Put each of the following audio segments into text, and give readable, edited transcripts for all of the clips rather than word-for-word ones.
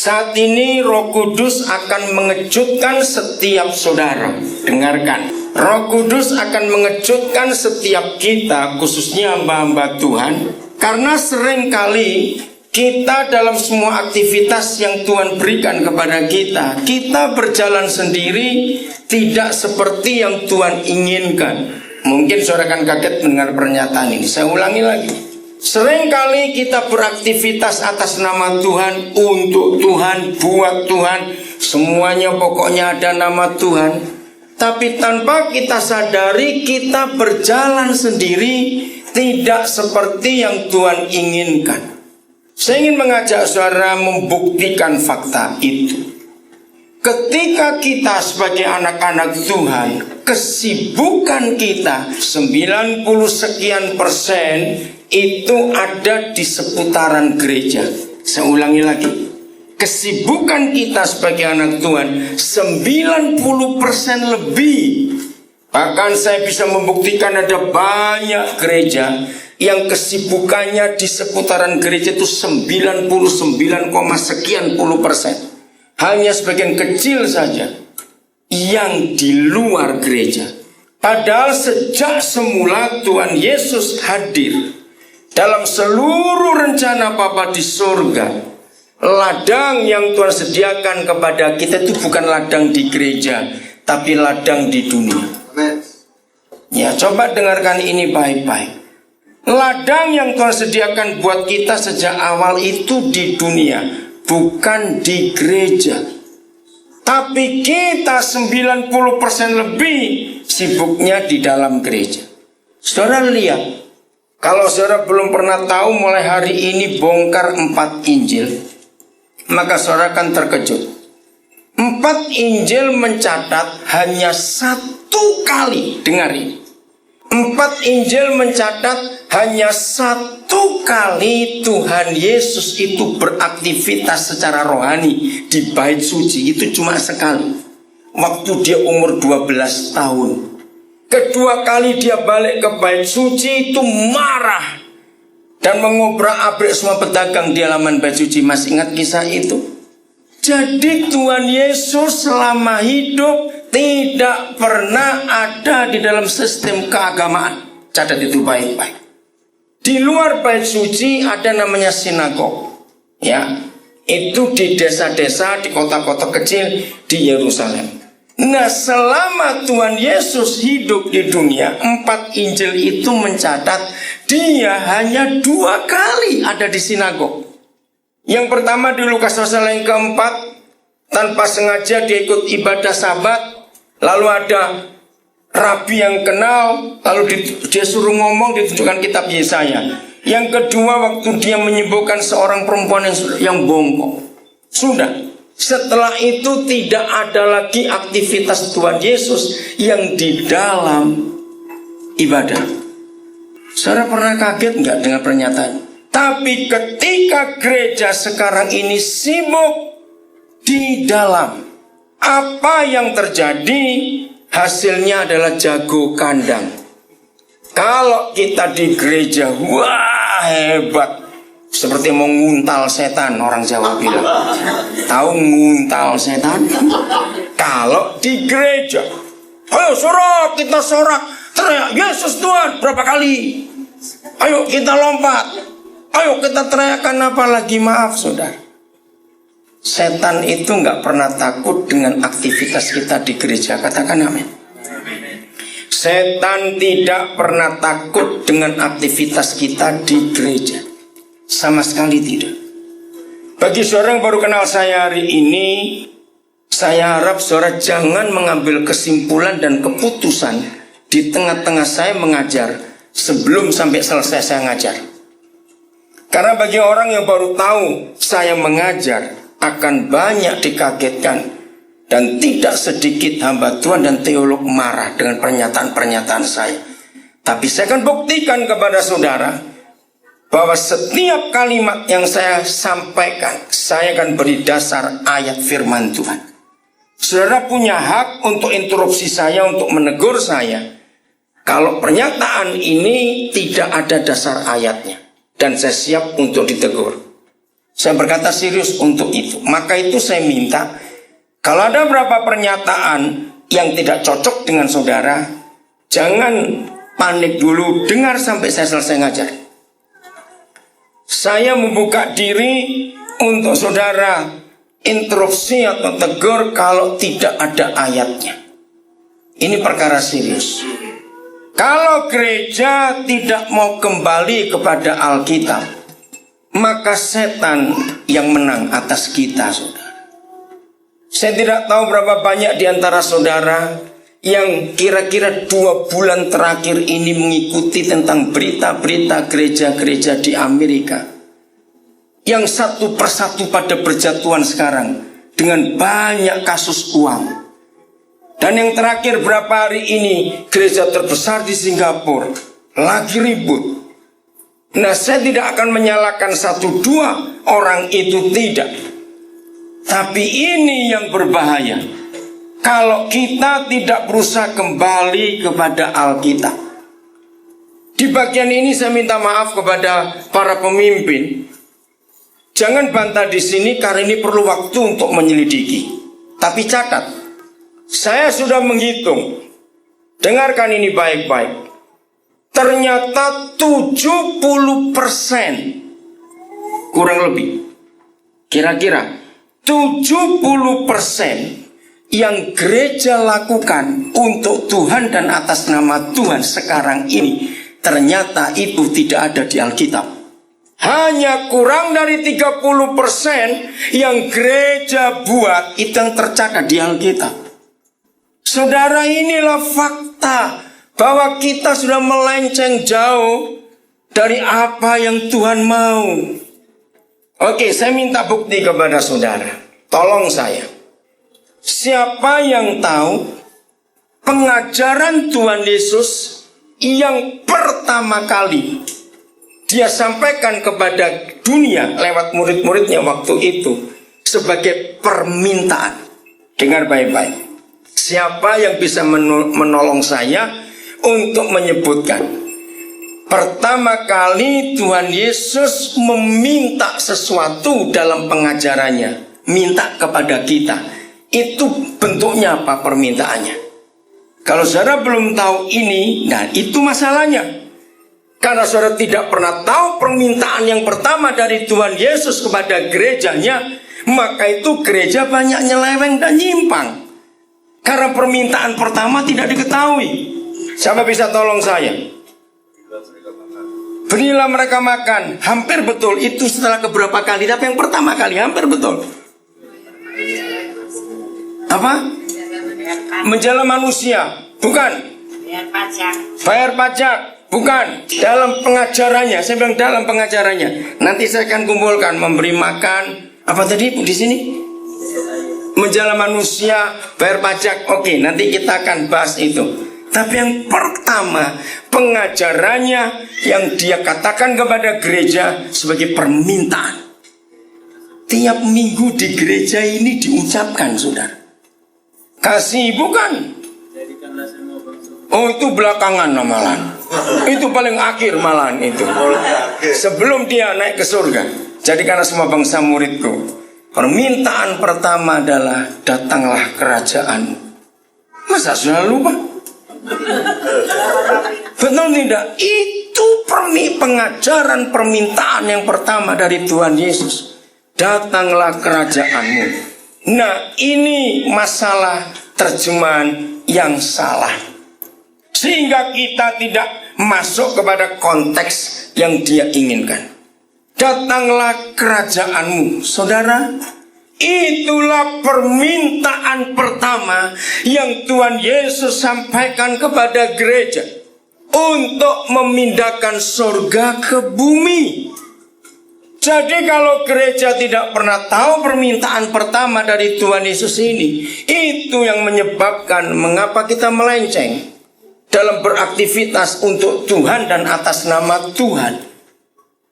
Saat ini Roh Kudus akan mengejutkan setiap saudara. Dengarkan, Roh Kudus akan mengejutkan setiap kita, khususnya hamba-hamba Tuhan. Karena seringkali kita dalam semua aktivitas yang Tuhan berikan kepada kita, kita berjalan sendiri, tidak seperti yang Tuhan inginkan. Mungkin saudara akan kaget mendengar pernyataan ini. Saya ulangi lagi. Seringkali kita beraktivitas atas nama Tuhan, untuk Tuhan, buat Tuhan, semuanya pokoknya ada nama Tuhan. Tapi tanpa kita sadari, kita berjalan sendiri, tidak seperti yang Tuhan inginkan. Saya ingin mengajak saudara membuktikan fakta itu. Ketika kita sebagai anak-anak Tuhan, kesibukan kita 90 sekian persen itu ada di seputaran gereja. Saya ulangi lagi, kesibukan kita sebagai anak Tuhan 90% lebih. Bahkan saya bisa membuktikan ada banyak gereja yang kesibukannya di seputaran gereja itu 99, sekian puluh persen. Hanya sebagian kecil saja yang di luar gereja. Padahal sejak semula Tuhan Yesus hadir dalam seluruh rencana Bapa di surga. Ladang yang Tuhan sediakan kepada kita itu bukan ladang di gereja, tapi ladang di dunia. Ya, coba dengarkan ini baik-baik. Ladang yang Tuhan sediakan buat kita sejak awal itu di dunia, bukan di gereja. Tapi kita 90% lebih sibuknya di dalam gereja. Saudara lihat, kalau saudara belum pernah tahu, mulai hari ini bongkar 4 Injil, maka saudara akan terkejut. 4 Injil mencatat hanya 1 kali. Dengar ini, 4 Injil mencatat hanya 1 kali Tuhan Yesus itu beraktivitas secara rohani di bait suci. Itu cuma sekali, waktu dia umur 12 tahun. Kedua kali dia balik ke bait suci itu marah dan mengobrak-abrik semua pedagang di halaman bait suci. Masih ingat kisah itu? Jadi Tuhan Yesus selama hidup tidak pernah ada di dalam sistem keagamaan. Catat itu baik-baik. Di luar bait suci ada namanya sinagog. Ya, itu di desa-desa, di kota-kota kecil di Yerusalem. Nah, selama Tuhan Yesus hidup di dunia, 4 Injil itu mencatat dia hanya 2 kali ada di sinagog. Yang pertama di Lukas pasal yang keempat, tanpa sengaja dia ikut ibadah Sabat. Lalu ada rabi yang kenal, lalu dia suruh ngomong, ditunjukkan kitab Yesaya. Yang kedua, waktu dia menyembuhkan seorang perempuan yang bongkok. Sudah. Setelah itu tidak ada lagi aktivitas Tuhan Yesus yang di dalam ibadah. Saudara pernah kaget nggak dengan pernyataan? Tapi ketika gereja sekarang ini sibuk di dalam, apa yang terjadi? Hasilnya adalah jago kandang. Kalau kita di gereja, wah hebat, seperti mau nguntal setan, orang Jawa bilang. Tahu nguntal setan? Kalau di gereja, ayo sorak, kita sorak, teriak Yesus Tuhan berapa kali? Ayo kita lompat, ayo kita teriakkan apa lagi? Maaf saudara, setan itu nggak pernah takut dengan aktivitas kita di gereja. Katakan amin. Setan tidak pernah takut dengan aktivitas kita di gereja. Sama sekali tidak. Bagi saudara yang baru kenal saya hari ini, saya harap saudara jangan mengambil kesimpulan dan keputusan di tengah-tengah saya mengajar sebelum sampai selesai saya ngajar. Karena bagi orang yang baru tahu saya mengajar, akan banyak dikagetkan. Dan tidak sedikit hamba Tuhan dan teolog marah dengan pernyataan-pernyataan saya. Tapi saya akan buktikan kepada saudara bahwa setiap kalimat yang saya sampaikan, saya akan beri dasar ayat firman Tuhan. Saudara punya hak untuk interupsi saya, untuk menegur saya, kalau pernyataan ini tidak ada dasar ayatnya, dan saya siap untuk ditegur. Saya berkata serius untuk itu. Maka itu saya minta, kalau ada beberapa pernyataan yang tidak cocok dengan saudara, jangan panik dulu, dengar sampai saya selesai ngajar. Saya membuka diri untuk saudara interupsi atau tegur kalau tidak ada ayatnya. Ini perkara serius. Kalau gereja tidak mau kembali kepada Alkitab, maka setan yang menang atas kita, saudara. Saya tidak tahu berapa banyak di antara saudara yang kira-kira 2 bulan terakhir ini mengikuti tentang berita-berita gereja-gereja di Amerika, yang satu persatu pada berjatuhan sekarang dengan banyak kasus uang. Dan yang terakhir berapa hari ini, gereja terbesar di Singapura lagi ribut. Nah, saya tidak akan menyalahkan 1-2 orang itu, tidak. Tapi ini yang berbahaya, kalau kita tidak berusaha kembali kepada Alkitab. Di bagian ini saya minta maaf kepada para pemimpin. Jangan bantah di sini karena ini perlu waktu untuk menyelidiki. Tapi catat, saya sudah menghitung. Dengarkan ini baik-baik. Ternyata 70%, kurang lebih, kira-kira 70% yang gereja lakukan untuk Tuhan dan atas nama Tuhan sekarang ini, ternyata itu tidak ada di Alkitab. Hanya kurang dari 30% yang gereja buat itu yang tercatat di Alkitab. Saudara, inilah fakta bahwa kita sudah melenceng jauh dari apa yang Tuhan mau. Oke, saya minta bukti kepada saudara. Tolong saya. Siapa yang tahu pengajaran Tuhan Yesus yang pertama kali Dia sampaikan kepada dunia lewat murid-muridnya waktu itu sebagai permintaan? Dengar baik-baik. Siapa yang bisa menolong saya untuk menyebutkan pertama kali Tuhan Yesus meminta sesuatu dalam pengajarannya, minta kepada kita? Itu bentuknya apa permintaannya? Kalau saudara belum tahu ini, nah itu masalahnya. Karena saudara tidak pernah tahu permintaan yang pertama dari Tuhan Yesus kepada gerejanya, maka itu gereja banyak nyeleweng dan nyimpang. Karena permintaan pertama tidak diketahui. Siapa bisa tolong saya? Berilah mereka makan. Hampir betul. Itu setelah keberapa kali? Tapi yang pertama kali hampir betul. Apa? Menjala manusia. Bukan. Bayar pajak. Bukan. Dalam pengajarannya. Saya bilang dalam pengajarannya. Nanti saya akan kumpulkan. Memberi makan. Apa tadi di sini? Menjala manusia. Bayar pajak. Oke, nanti kita akan bahas itu. Tapi yang pertama, pengajarannya yang dia katakan kepada gereja sebagai permintaan. Tiap minggu di gereja ini diucapkan, saudara. Kasih, bukan? Oh, itu belakangan malahan. Itu paling akhir malahan itu. Sebelum dia naik ke surga. Jadikanlah semua bangsa muridku. Permintaan pertama adalah datanglah kerajaan. Masa sudah lupa? Betul tidak? Itu pengajaran permintaan yang pertama dari Tuhan Yesus. Datanglah kerajaanmu. Nah, ini masalah terjemahan yang salah, sehingga kita tidak masuk kepada konteks yang dia inginkan. Datanglah kerajaanmu. Saudara, itulah permintaan pertama yang Tuhan Yesus sampaikan kepada gereja untuk memindahkan surga ke bumi. Jadi kalau gereja tidak pernah tahu permintaan pertama dari Tuhan Yesus ini, itu yang menyebabkan mengapa kita melenceng dalam beraktivitas untuk Tuhan dan atas nama Tuhan.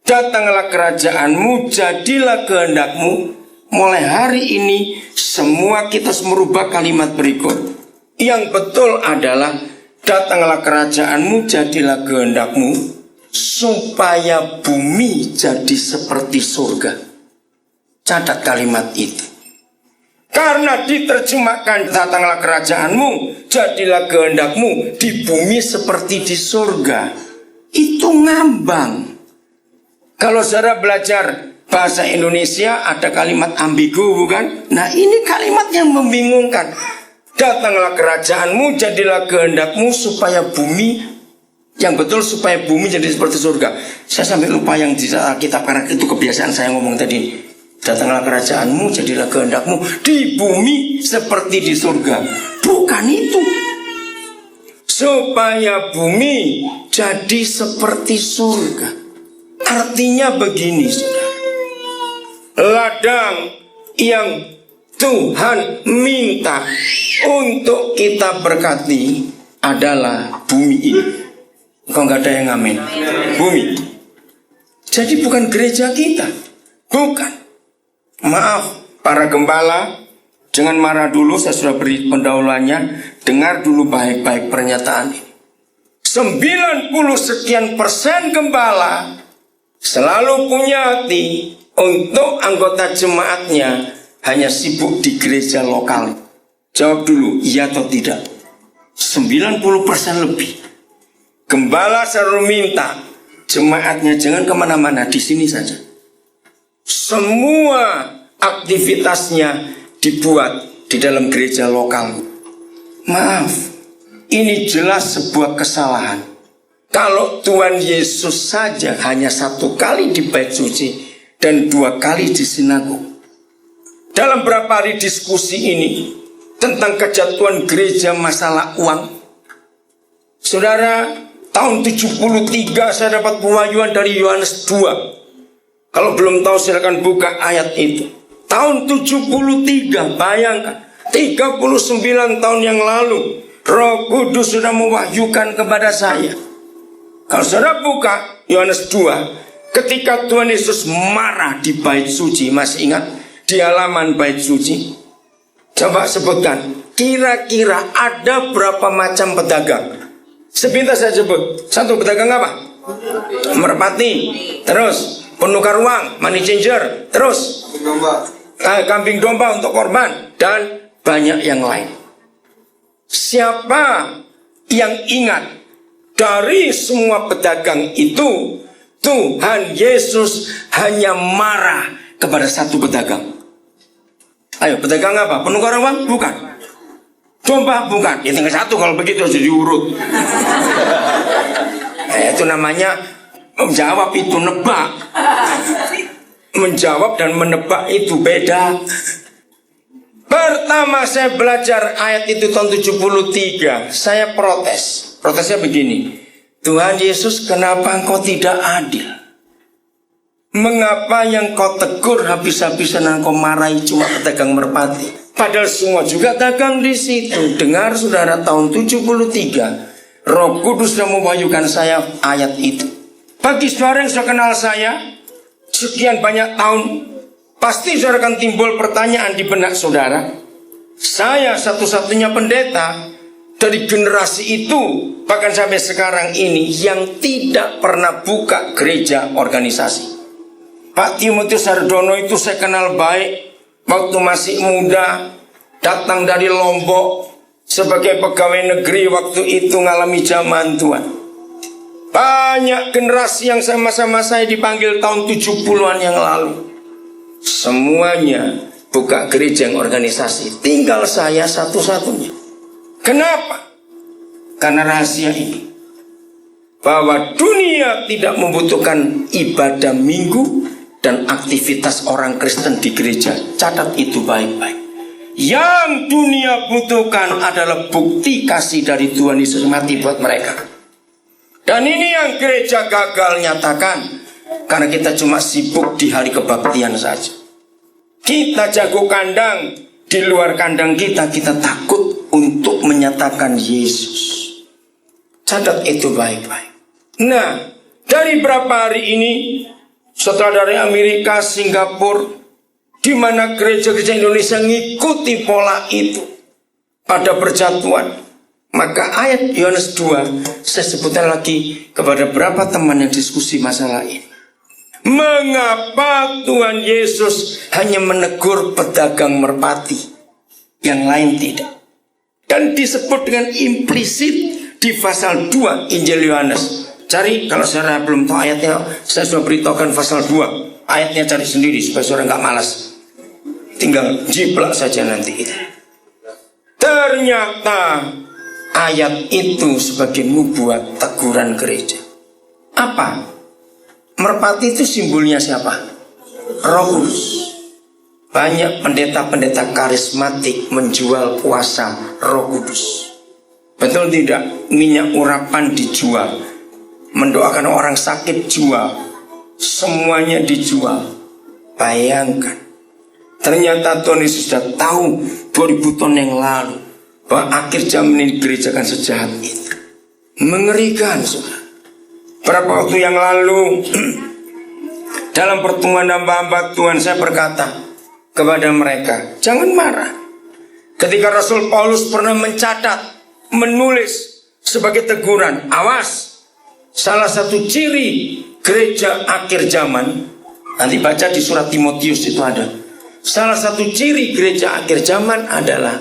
Datanglah kerajaanmu, jadilah kehendakmu. Mulai hari ini semua kita harus merubah kalimat berikut. Yang betul adalah datanglah kerajaanmu, jadilah kehendakmu, supaya bumi jadi seperti surga. Catat kalimat itu. Karena diterjemahkan datanglah kerajaanmu, jadilah kehendakmu di bumi seperti di surga. Itu ngambang. Kalau saudara belajar bahasa Indonesia ada kalimat ambigu, bukan? Nah, ini kalimat yang membingungkan. Datanglah kerajaanmu, jadilah kehendakmu supaya bumi, yang betul supaya bumi jadi seperti surga. Saya sampai lupa yang di Alkitab karena itu kebiasaan saya ngomong tadi. Datanglah kerajaanmu, jadilah kehendakmu di bumi seperti di surga. Bukan itu. Supaya bumi jadi seperti surga. Artinya begini, saudara. Ladang yang Tuhan minta untuk kita berkati adalah bumi ini. Kok nggak ada yang amin? Bumi. Jadi bukan gereja kita. Bukan. Maaf para gembala, jangan marah dulu, saya sudah beri pendahuluannya. Dengar dulu baik-baik pernyataan ini. 90% gembala selalu punya hati untuk anggota jemaatnya hanya sibuk di gereja lokal. Jawab dulu, iya atau tidak? 90% lebih. Gembala selalu minta jemaatnya jangan kemana-mana, di sini saja. Semua aktivitasnya dibuat di dalam gereja lokal. Maaf, ini jelas sebuah kesalahan. Kalau Tuhan Yesus saja hanya 1 kali di bait suci dan 2 kali di sinagog. Dalam berapa hari diskusi ini tentang kejatuhan gereja masalah uang, saudara, tahun 73 saya dapat pewahyuan dari Yohanes 2. Kalau belum tahu silakan buka ayat itu. Tahun 73, bayangkan 39 tahun yang lalu Roh Kudus sudah mewahyukan kepada saya. Kalau saudara buka Yohanes 2, ketika Tuhan Yesus marah di bait suci, masih ingat? Di halaman bait suci. Coba sebutkan, kira-kira ada berapa macam pedagang? Sebentar saya sebut. Satu, pedagang apa? Merpati. Terus penukar uang, money changer. Terus kambing domba untuk korban. Dan banyak yang lain. Siapa yang ingat dari semua pedagang itu, Tuhan Yesus hanya marah kepada satu pedagang. Ayo, pedagang apa? Penukar uang? Bukan. Domba? Bukan. Ya tinggal satu kalau begitu harus diurut. Itu namanya menjawab, itu nebak. Menjawab dan menebak itu beda. Pertama saya belajar ayat itu tahun 73, saya protes. Protesnya begini, Tuhan Yesus, kenapa engkau tidak adil? Mengapa yang kau tegur habis-habisan engkau marahi cuma pedagang merpati? Padahal semua juga dagang di situ. Dengar saudara, tahun 73 Roh Kudus sudah mewahyukan saya ayat itu. Bagi saudara yang sudah kenal saya sekian banyak tahun, pasti saudara akan timbul pertanyaan di benak saudara. Saya satu-satunya pendeta dari generasi itu, bahkan sampai sekarang ini, yang tidak pernah buka gereja organisasi. Pak Timotius Hardono itu saya kenal baik. Waktu masih muda, datang dari Lombok sebagai pegawai negeri, waktu itu ngalami zaman Tuhan. Banyak generasi yang sama-sama saya dipanggil tahun 70-an yang lalu. Semuanya buka gereja yang organisasi. Tinggal saya satu-satunya. Kenapa? Karena rahasia ini, bahwa dunia tidak membutuhkan ibadah minggu dan aktivitas orang Kristen di gereja. Catat itu baik-baik. Yang dunia butuhkan adalah bukti kasih dari Tuhan Yesus mati buat mereka. Dan ini yang gereja gagal nyatakan, karena kita cuma sibuk di hari kebaktian saja. Kita jago kandang, di luar kandang kita takut untuk menyatakan Yesus. Catat itu baik-baik. Nah, dari berapa hari ini, setelah dari Amerika, Singapura, di mana gereja-gereja Indonesia ngikuti pola itu pada perjatuhan, maka ayat Yohanes 2 saya sebutkan lagi kepada beberapa teman yang diskusi masalah ini. Mengapa Tuhan Yesus hanya menegur pedagang merpati, yang lain tidak? Dan disebut dengan implisit di pasal 2 Injil Yohanes. Cari, kalau saudara belum tahu ayatnya, saya sudah beritahukan pasal 2. Ayatnya cari sendiri supaya saudara nggak malas. Tinggal jiplak saja nanti. Ternyata ayat itu sebagai nubuat teguran gereja. Apa? Merpati itu simbolnya siapa? Roh Kudus. Banyak pendeta-pendeta karismatik menjual kuasa Roh Kudus. Betul tidak? Minyak urapan dijual, mendoakan orang sakit jual, semuanya dijual. Bayangkan, ternyata Tuhan Yesus sudah tahu 2000 tahun yang lalu bahwa akhir zaman ini gereja akan sejahat itu. Mengerikan, saudara. Berapa waktu yang lalu dalam pertemuan hamba-hamba Tuhan, saya berkata kepada mereka, jangan marah. Ketika Rasul Paulus pernah mencatat, menulis sebagai teguran, awas, salah satu ciri gereja akhir zaman, nanti baca di surat Timotius itu ada. Salah satu ciri gereja akhir zaman adalah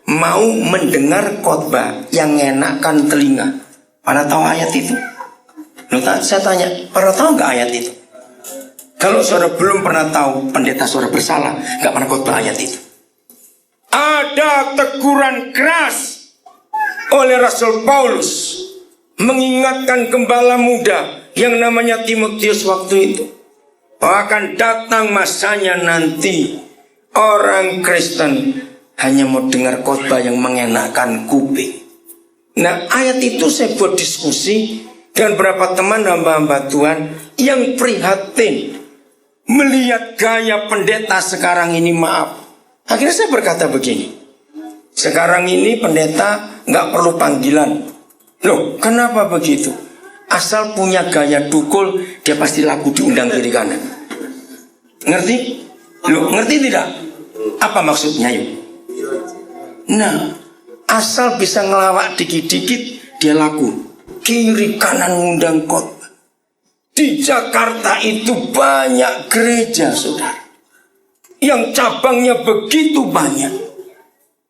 mau mendengar khotbah yang mengenakan telinga. Pada tahu ayat itu? Saya tanya, pernah tahu nggak ayat itu? Kalau saudara belum pernah tahu, pendeta saudara bersalah, nggak pernah khotbah ayat itu. Ada teguran keras oleh Rasul Paulus mengingatkan gembala muda yang namanya Timotius waktu itu, bahwa akan datang masanya nanti orang Kristen hanya mau dengar khotbah yang mengenakan kuping. Nah, ayat itu saya buat diskusi dan beberapa teman hamba-hamba Tuhan yang prihatin melihat gaya pendeta sekarang ini. Maaf, akhirnya saya berkata begini, sekarang ini pendeta nggak perlu panggilan. Loh, kenapa begitu? Asal punya gaya dukul, dia pasti laku diundang kiri kanan. Ngerti? Loh, ngerti tidak? Apa maksudnya yuk? Nah, asal bisa ngelawak dikit-dikit, dia laku kiri kanan ngundang khotbah. Di Jakarta itu banyak gereja, saudara, yang cabangnya begitu banyak.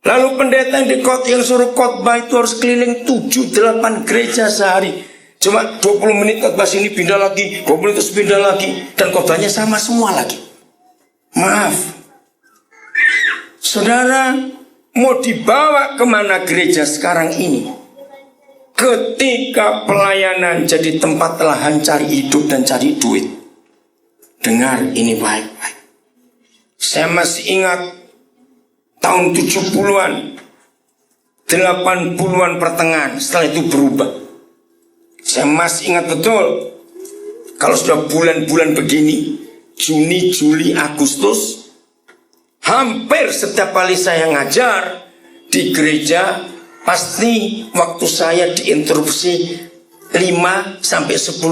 Lalu pendeta yang suruh khotbah itu harus keliling 7-8 gereja sehari. Cuma 20 menit khotbah sini, pindah lagi, 20 menit terus pindah lagi, dan khotbahnya sama semua lagi. Maaf, saudara, mau dibawa kemana gereja sekarang ini? Ketika pelayanan jadi tempat lahan cari hidup dan cari duit. Dengar ini baik-baik. Saya masih ingat tahun 70-an, 80-an pertengahan, setelah itu berubah. Saya masih ingat betul, kalau sudah bulan-bulan begini, Juni, Juli, Agustus, hampir setiap kali saya ngajar di gereja, pasti waktu saya diinterupsi 5-10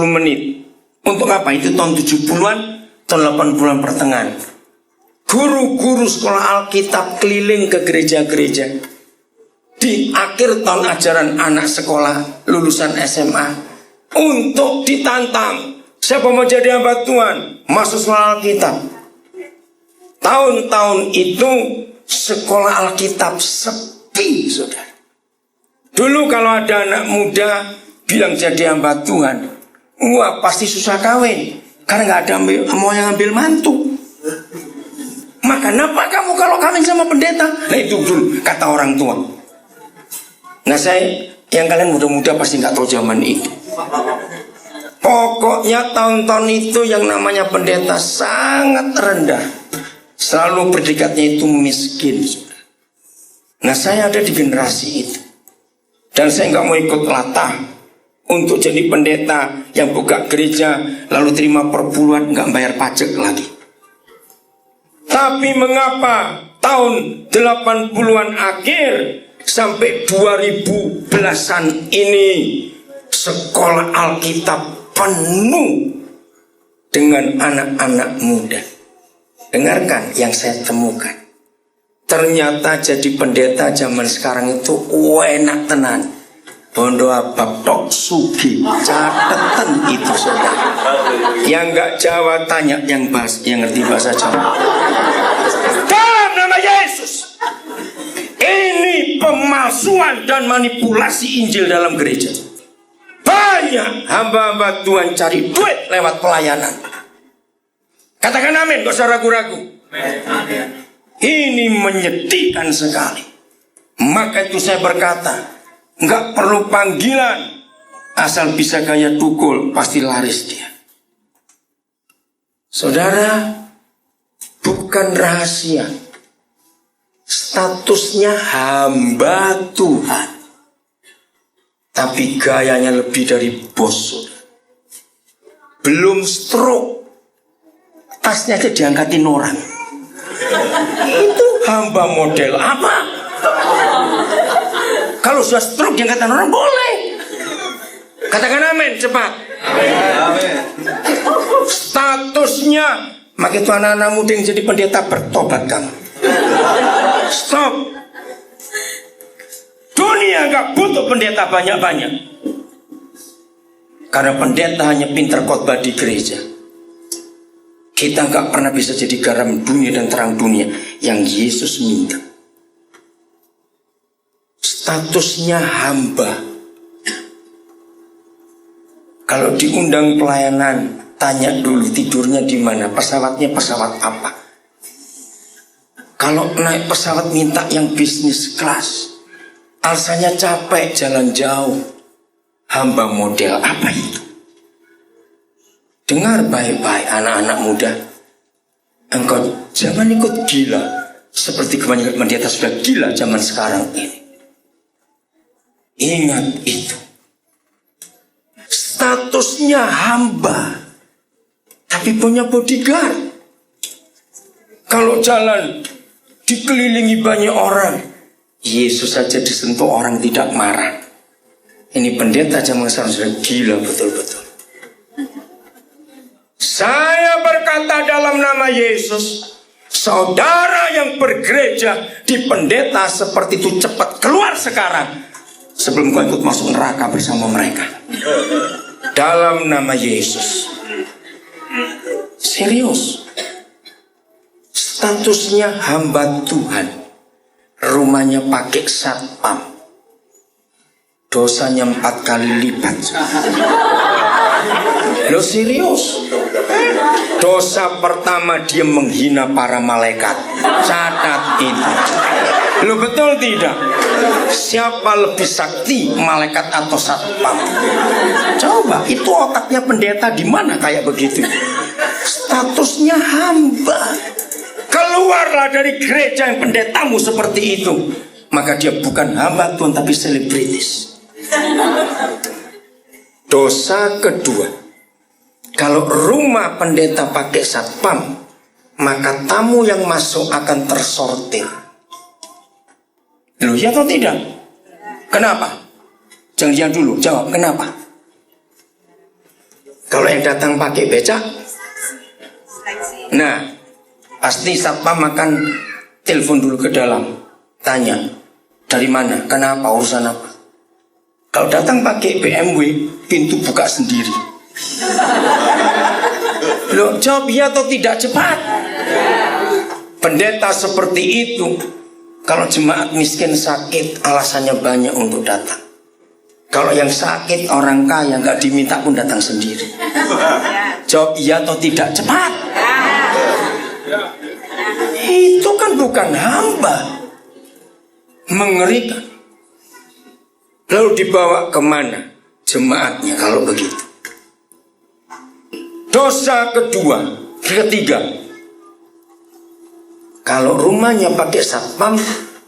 menit. Untuk apa? Itu tahun 70-an, tahun 80-an pertengahan. Guru-guru sekolah Alkitab keliling ke gereja-gereja. Di akhir tahun ajaran anak sekolah lulusan SMA, untuk ditantang, siapa mau jadi hamba Tuhan, masuk sekolah Alkitab. Tahun-tahun itu sekolah Alkitab sepi, saudara. Dulu kalau ada anak muda bilang jadi hamba Tuhan, wah pasti susah kawin, karena nggak ada mau yang ambil mantu. Maka kenapa kamu kalau kawin sama pendeta? Nah itu dulu kata orang tua. Nah saya, yang kalian muda-muda pasti nggak tahu zaman itu. Pokoknya tahun-tahun itu yang namanya pendeta sangat rendah. Selalu predikatnya itu miskin. Nah saya ada di generasi itu. Dan saya nggak mau ikut latah untuk jadi pendeta yang buka gereja lalu terima per bulan nggak bayar pajak lagi. Tapi mengapa tahun 80-an akhir sampai 2000 belasan ini sekolah Alkitab penuh dengan anak-anak muda? Dengarkan yang saya temukan. Ternyata jadi pendeta zaman sekarang itu enak tenan. Bondo abab tok sugi. Catatan itu saudara. Yang nggak Jawa tanya yang ngerti bahasa Jawa. Dalam nama Yesus, ini pemalsuan dan manipulasi Injil dalam gereja. Banyak hamba-hamba Tuhan cari duit lewat pelayanan. Katakan amin, gak usah ragu-ragu. Ini menyedihkan sekali. Maka itu saya berkata, nggak perlu panggilan, asal bisa gaya tukul pasti laris dia. Saudara, bukan rahasia, statusnya hamba Tuhan, tapi gayanya lebih dari bos. Belum stroke, tasnya aja diangkatin orang. Itu hamba model apa? Kalau sudah stroke diangkatin orang boleh. Katakan amin cepat. Amin. Statusnya, maka itu anak-anak muda yang jadi pendeta bertobat kamu. Stop. Dunia gak butuh pendeta banyak-banyak. Karena pendeta hanya pintar khotbah di gereja. Kita gak pernah bisa jadi garam dunia dan terang dunia yang Yesus minta. Statusnya hamba. Kalau diundang pelayanan, tanya dulu tidurnya di mana, pesawatnya pesawat apa. Kalau naik pesawat minta yang bisnis kelas, alasannya capek jalan jauh. Hamba model apa itu? Dengar baik-baik anak-anak muda, engkau jangan ikut gila seperti kebanyakan pendeta sudah gila zaman sekarang ini. Ingat itu. Statusnya hamba, tapi punya bodyguard. Kalau jalan dikelilingi banyak orang, Yesus saja disentuh orang tidak marah. Ini pendeta zaman sekarang sudah gila betul-betul. Saya berkata dalam nama Yesus, saudara yang bergereja di pendeta seperti itu cepat keluar sekarang, sebelum kau ikut masuk neraka bersama mereka. Dalam nama Yesus. Serius. Statusnya hamba Tuhan, rumahnya pakai satpam, dosanya 4 kali lipat. Lo serius? Dosa pertama dia menghina para malaikat. Catat itu. Lo betul tidak? Siapa lebih sakti, malaikat atau satpam? Coba, itu otaknya pendeta di mana kayak begitu? Statusnya hamba. Keluarlah dari gereja yang pendetamu seperti itu, maka dia bukan hamba Tuhan tapi selebritis. Dosa kedua, kalau rumah pendeta pakai satpam, maka tamu yang masuk akan tersortir. Loh, ya atau tidak? Kenapa? Jangan lihat dulu, jawab kenapa? Kalau yang datang pakai becak, nah pasti satpam akan telepon dulu ke dalam, tanya dari mana, kenapa, urusan apa. Kalau datang pakai BMW, pintu buka sendiri. Loh, jawab ya atau tidak cepat. Pendeta seperti itu, kalau jemaat miskin sakit, alasannya banyak untuk datang. Kalau yang sakit orang kaya nggak diminta pun datang sendiri. Jawab iya atau tidak cepat. Itu kan bukan hamba. Mengerikan. Lalu dibawa kemana jemaatnya kalau begitu? Dosa ketiga. Kalau rumahnya pakai satpam,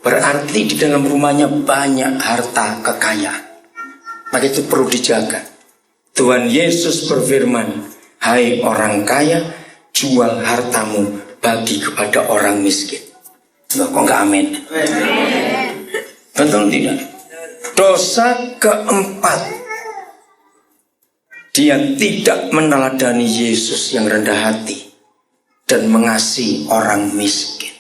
berarti di dalam rumahnya banyak harta kekayaan. Maka itu perlu dijaga. Tuhan Yesus berfirman, hai orang kaya, jual hartamu bagi kepada orang miskin. Loh, kok nggak amin? Betul tidak? Dosa keempat, dia tidak meneladani Yesus yang rendah hati dan mengasihi orang miskin.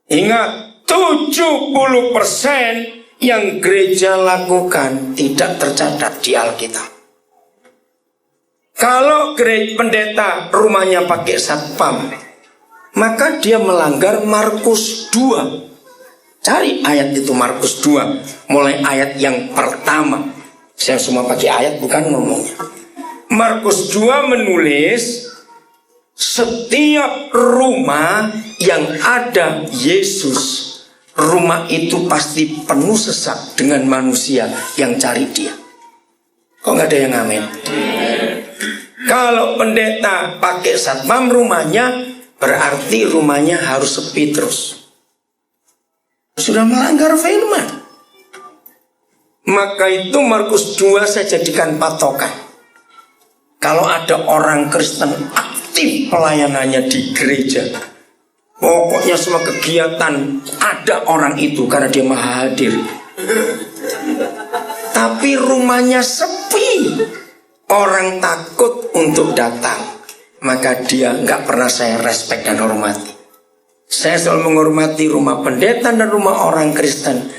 Ingat, 70% yang gereja lakukan tidak tercatat di Alkitab. Kalau pendeta rumahnya pakai satpam, maka dia melanggar Markus 2. Cari ayat itu, Markus 2, mulai ayat yang pertama. Saya semua pakai ayat, bukan ngomongnya. Markus 2 menulis, setiap rumah yang ada Yesus, rumah itu pasti penuh sesak dengan manusia yang cari dia. Kok nggak ada yang amin? Kalau pendeta pakai satpam rumahnya, berarti rumahnya harus sepi terus. Sudah melanggar firman. Maka itu Markus 2 saya jadikan patokan. Kalau ada orang Kristen aktif pelayanannya di gereja, pokoknya semua kegiatan ada orang itu karena dia maha hadir. Tapi rumahnya sepi, orang takut untuk datang, maka dia nggak pernah saya respect dan hormati. Saya selalu menghormati rumah pendeta dan rumah orang Kristen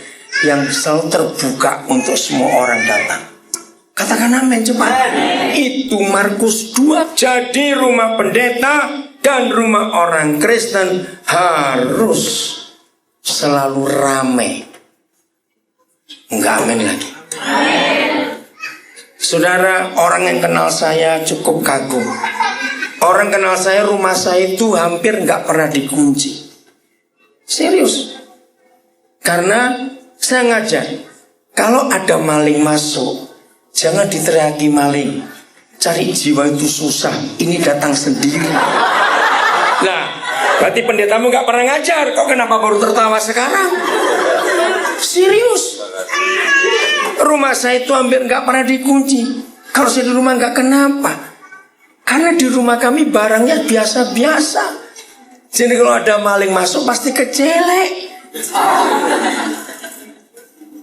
yang selalu terbuka untuk semua orang datang. Katakan amin cepat. Itu Markus 2. Jadi rumah pendeta dan rumah orang Kristen harus selalu ramai. Enggak amin lagi. Saudara, orang yang kenal saya cukup kagum. Orang kenal saya, rumah saya itu hampir nggak pernah dikunci. Serius. Karena saya ngajar, kalau ada maling masuk, jangan diteriaki maling. Cari jiwa itu susah, ini datang sendiri. Nah, berarti pendetamu nggak pernah ngajar. Kok kenapa baru tertawa sekarang? Serius. Rumah saya itu hampir nggak pernah dikunci. Kalau saya di rumah nggak kenapa? Karena di rumah kami barangnya biasa-biasa. Jadi kalau ada maling masuk pasti kecelek.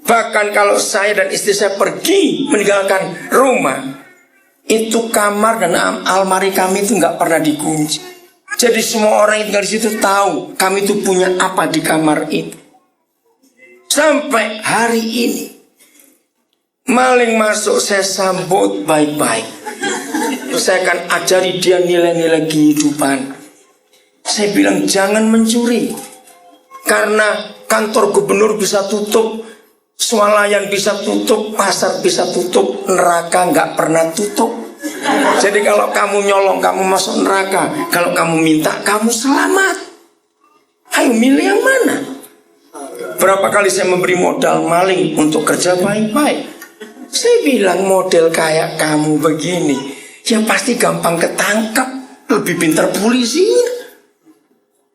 Bahkan kalau saya dan istri saya pergi meninggalkan rumah, itu kamar dan almari kami itu nggak pernah dikunci. Jadi semua orang yang tinggal di situ tahu kami itu punya apa di kamar itu. Sampai hari ini maling masuk saya sambut baik-baik. Saya akan ajari dia nilai-nilai kehidupan. Saya bilang jangan mencuri, karena kantor gubernur bisa tutup, swalayan bisa tutup, pasar bisa tutup, neraka nggak pernah tutup. Jadi kalau kamu nyolong kamu masuk neraka, kalau kamu minta kamu selamat. Ayo milih yang mana? Berapa kali saya memberi modal maling untuk kerja baik-baik. Saya bilang model kayak kamu begini, yang pasti gampang ketangkap, lebih pintar polisi.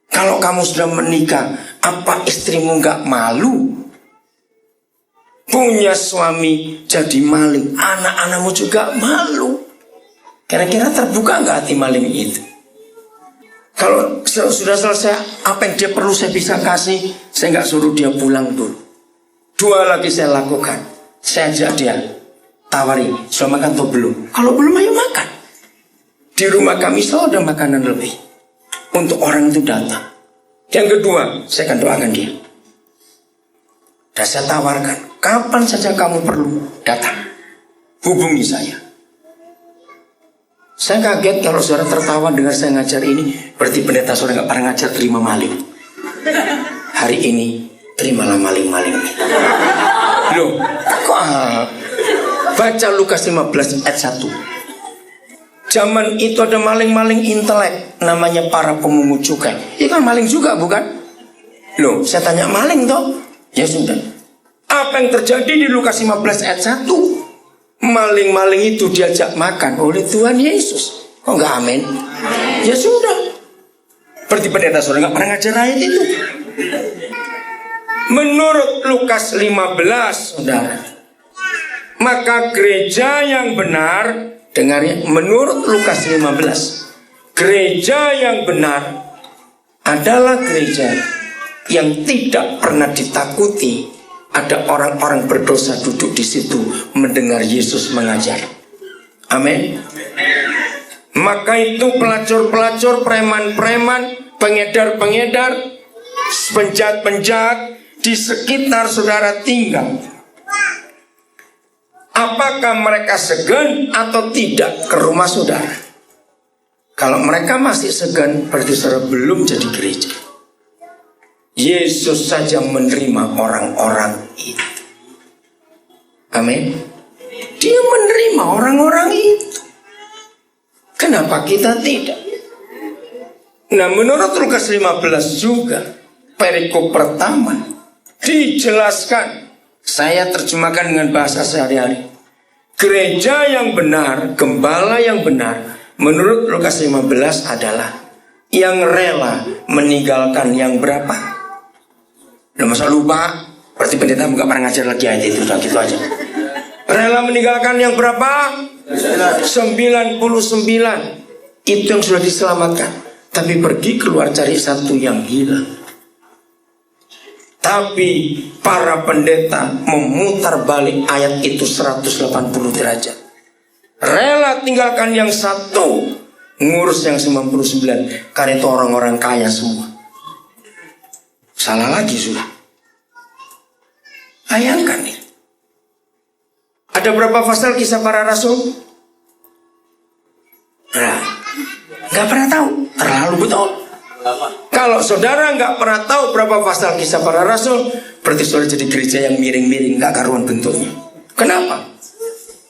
Kalau kamu sudah menikah, apa istrimu nggak malu? Punya suami jadi maling, anak-anakmu juga malu. Kira-kira terbuka nggak hati maling itu? Kalau sudah selesai, apa yang dia perlu saya bisa kasih, saya nggak suruh dia pulang dulu. 2 lagi saya lakukan, saya ajak dia, tawari, sudah makan atau belum? Kalau belum, ayo makan. Di rumah kami selalu ada makanan lebih untuk orang itu datang. Yang kedua, saya akan doakan dia. Dan saya tawarkan, kapan saja kamu perlu datang, hubungi saya. Saya kaget kalau saudara tertawa dengar saya ngajar ini. Berarti pendeta saudara nggak pernah ngajar terima maling. Hari ini terimalah maling-maling. Loh, kok baca Lukas 15 ayat 1. Zaman itu ada maling-maling intelek, namanya para pemungut cukai. Itu kan maling juga bukan? Loh, saya tanya maling toh? Ya sudah. Apa yang terjadi di Lukas 15 ayat 1? Maling-maling itu diajak makan oleh Tuhan Yesus. Kok nggak amin? Ya sudah. Berarti pendeta saudara nggak pernah ngajar ayat itu. Menurut Lukas 15, saudara, maka gereja yang benar, dengar ya, menurut Lukas 15, gereja yang benar adalah gereja yang tidak pernah ditakuti. Ada orang-orang berdosa duduk di situ mendengar Yesus mengajar. Amin. Maka itu pelacur-pelacur, preman-preman, pengedar-pengedar, penjahat-penjahat di sekitar saudara tinggal, apakah mereka segan atau tidak ke rumah saudara? Kalau mereka masih segan, berarti saudara belum jadi gereja. Yesus saja menerima orang-orang itu. Amin. Dia menerima orang-orang itu. Kenapa kita tidak? Nah, menurut Lukas 15 juga, perikop pertama dijelaskan. Saya terjemahkan dengan bahasa sehari-hari. Gereja yang benar, gembala yang benar, menurut Lukas 15 adalah yang rela meninggalkan yang berapa? Udah masa lupa? Berarti pendeta nggak pernah ngajar lagi ayat itu, udah gitu aja. Rela meninggalkan yang berapa? 99. Itu yang sudah diselamatkan. Tapi pergi keluar cari satu yang hilang. Tapi para pendeta memutar balik ayat itu 180 derajat. Rela tinggalkan yang satu, ngurus yang 99. Karena itu orang-orang kaya semua. Salah lagi sudah. Bayangkan nih. Ada berapa pasal kisah para rasul? Nah, gak pernah tahu. Terlalu betul. Kalau saudara gak pernah tahu berapa pasal kisah para rasul, berarti saudara jadi gereja yang miring-miring, gak karuan bentuknya. Kenapa?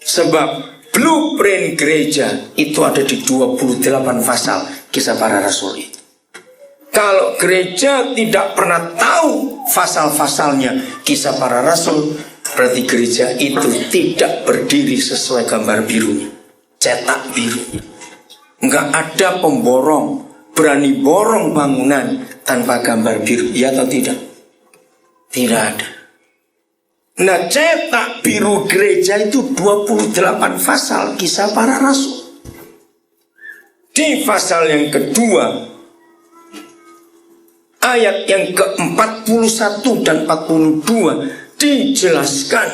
Sebab blueprint gereja itu ada di 28 pasal kisah para rasul itu. Kalau gereja tidak pernah tahu pasal-pasalnya kisah para rasul, berarti gereja itu tidak berdiri sesuai gambar birunya, cetak birunya. Enggak ada pemborong berani borong bangunan tanpa gambar biru, ya atau tidak? Tidak ada. Nah, cetak biru gereja itu 28 pasal kisah para rasul. Di pasal yang kedua, ayat yang ke-41 dan 42 dijelaskan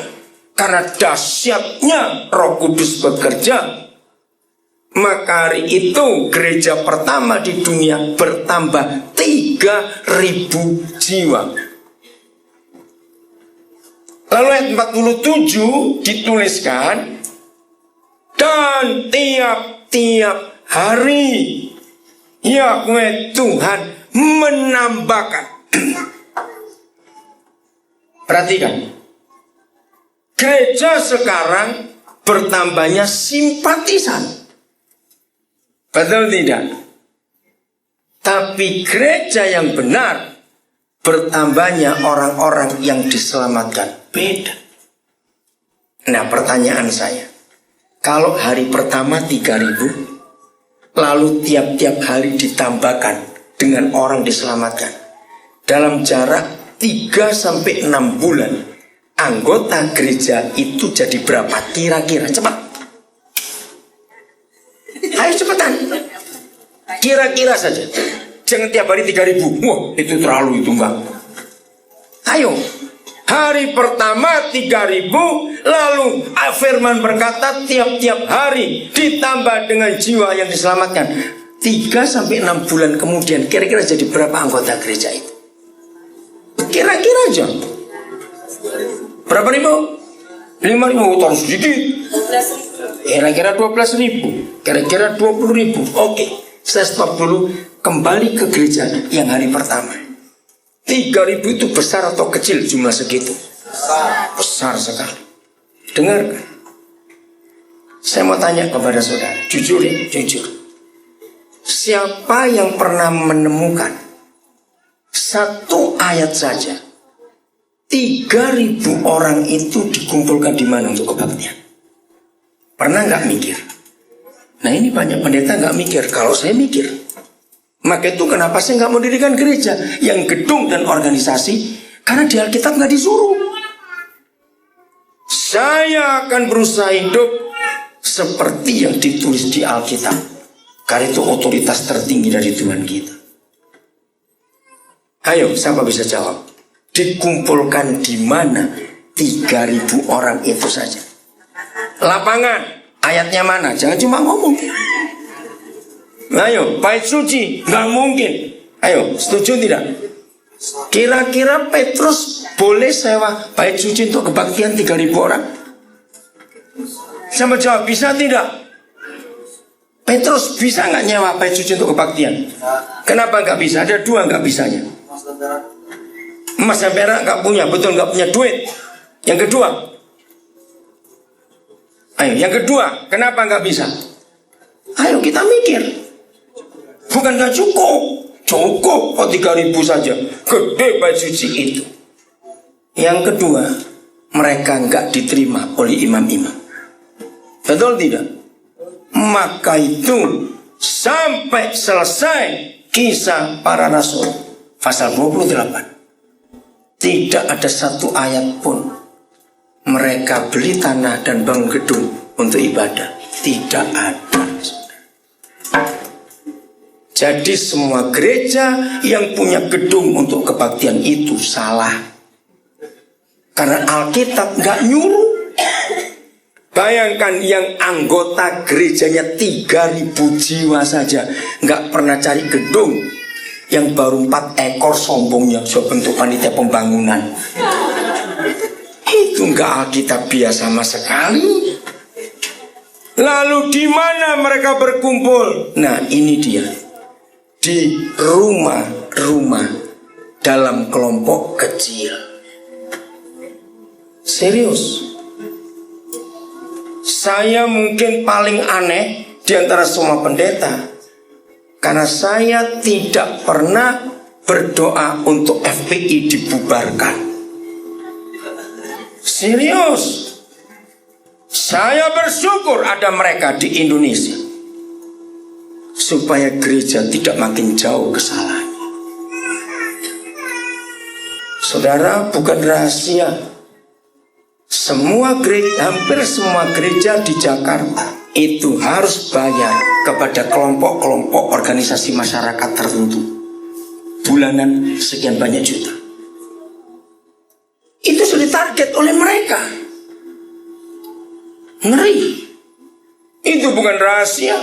karena dahsyatnya Roh Kudus bekerja, maka hari itu gereja pertama di dunia bertambah 3.000 jiwa. Lalu ayat 47 dituliskan, dan tiap-tiap hari Yahweh Tuhan menambahkan. Perhatikan, gereja sekarang bertambahnya simpatisan, betul tidak? Tapi gereja yang benar bertambahnya orang-orang yang diselamatkan, beda. Nah, pertanyaan saya, kalau hari pertama 3.000, lalu tiap-tiap hari ditambahkan dengan orang diselamatkan, dalam jarak 3-6 bulan, anggota gereja itu jadi berapa kira-kira? Cepat, ayo cepetan, kira-kira saja. Jangan tiap hari 3.000. Wah, itu terlalu, itu enggak. Ayo, hari pertama 3.000, lalu firman berkata tiap-tiap hari ditambah dengan jiwa yang diselamatkan. 3-6 bulan kemudian, kira-kira jadi berapa anggota gereja itu? Kira-kira aja. Berapa ribu? 5.000, terus sedikit. Kira-kira 12.000, kira-kira 20.000. Oke, saya stop dulu. Kembali ke gereja yang hari pertama. 3.000 itu besar atau kecil jumlah segitu? Besar sekali. Dengarkan, saya mau tanya kepada saudara, jujur ya, jujur. Siapa yang pernah menemukan satu ayat saja 3.000 orang itu dikumpulkan di mana untuk kebaktian? Pernah nggak mikir? Nah, ini banyak pendeta nggak mikir. Kalau saya mikir, maka itu kenapa saya nggak mendirikan gereja yang gedung dan organisasi? Karena di Alkitab nggak disuruh. Saya akan berusaha hidup seperti yang ditulis di Alkitab, karena itu otoritas tertinggi dari Tuhan kita. Ayo, siapa bisa jawab? Dikumpulkan di mana 3.000 orang itu saja? Lapangan, ayatnya mana? Jangan cuma ngomong. Ayo, bait suci, nggak mungkin. Ayo, setuju tidak? Kira-kira Petrus boleh sewa bait suci untuk kebaktian 3.000 orang? Sama jawab, bisa tidak? Petrus bisa nggak nyewa bait suci untuk kebaktian? Kenapa nggak bisa? Ada dua nggak bisanya. Emas dan perak nggak punya, betul nggak punya duit. Yang kedua, kenapa nggak bisa? Ayo kita mikir. Bukan nggak cukup. Cukup kok 3.000 saja. Gede bait suci itu. Yang kedua, mereka nggak diterima oleh imam-imam. Betul tidak? Maka itu sampai selesai kisah para rasul pasal 28, tidak ada satu ayat pun mereka beli tanah dan bangun gedung untuk ibadah. Tidak ada. Jadi semua gereja yang punya gedung untuk kebaktian itu salah. Karena Alkitab nggak nyuruh. Bayangkan yang anggota gerejanya 3.000 jiwa saja nggak pernah cari gedung. Yang baru 4 ekor sombongnya bentuk panitia pembangunan. Itu nggak Alkitabiah sama sekali. Lalu di mana mereka berkumpul? Nah ini dia. Di rumah-rumah dalam kelompok kecil. Serius. Saya mungkin paling aneh di antara semua pendeta. Karena saya tidak pernah berdoa untuk FPI dibubarkan. Serius. Saya bersyukur ada mereka di Indonesia. Supaya gereja tidak makin jauh kesalahannya. Saudara, bukan rahasia. Hampir semua gereja di Jakarta itu harus bayar kepada kelompok-kelompok organisasi masyarakat tertentu. Bulanan sekian banyak juta. Itu sudah ditarget oleh mereka. Ngeri. Itu bukan rahasia.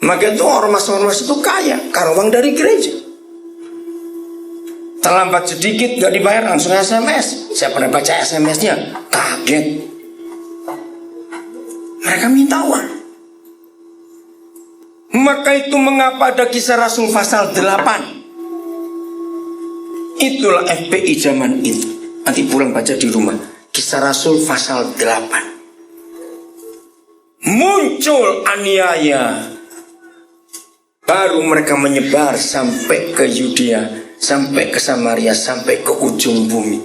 Maka itu ormas-ormas itu kaya karena uang dari gereja. Terlambat sedikit gak dibayar langsung SMS. Saya pernah baca SMS-nya, kaget. Mereka minta uang. Maka itu mengapa ada kisah Rasul pasal 8. Itulah FPI zaman itu. Nanti pulang baca di rumah. Kisah Rasul pasal 8. Muncul aniaya. Baru mereka menyebar sampai ke Yudea, sampai ke Samaria, sampai ke ujung bumi.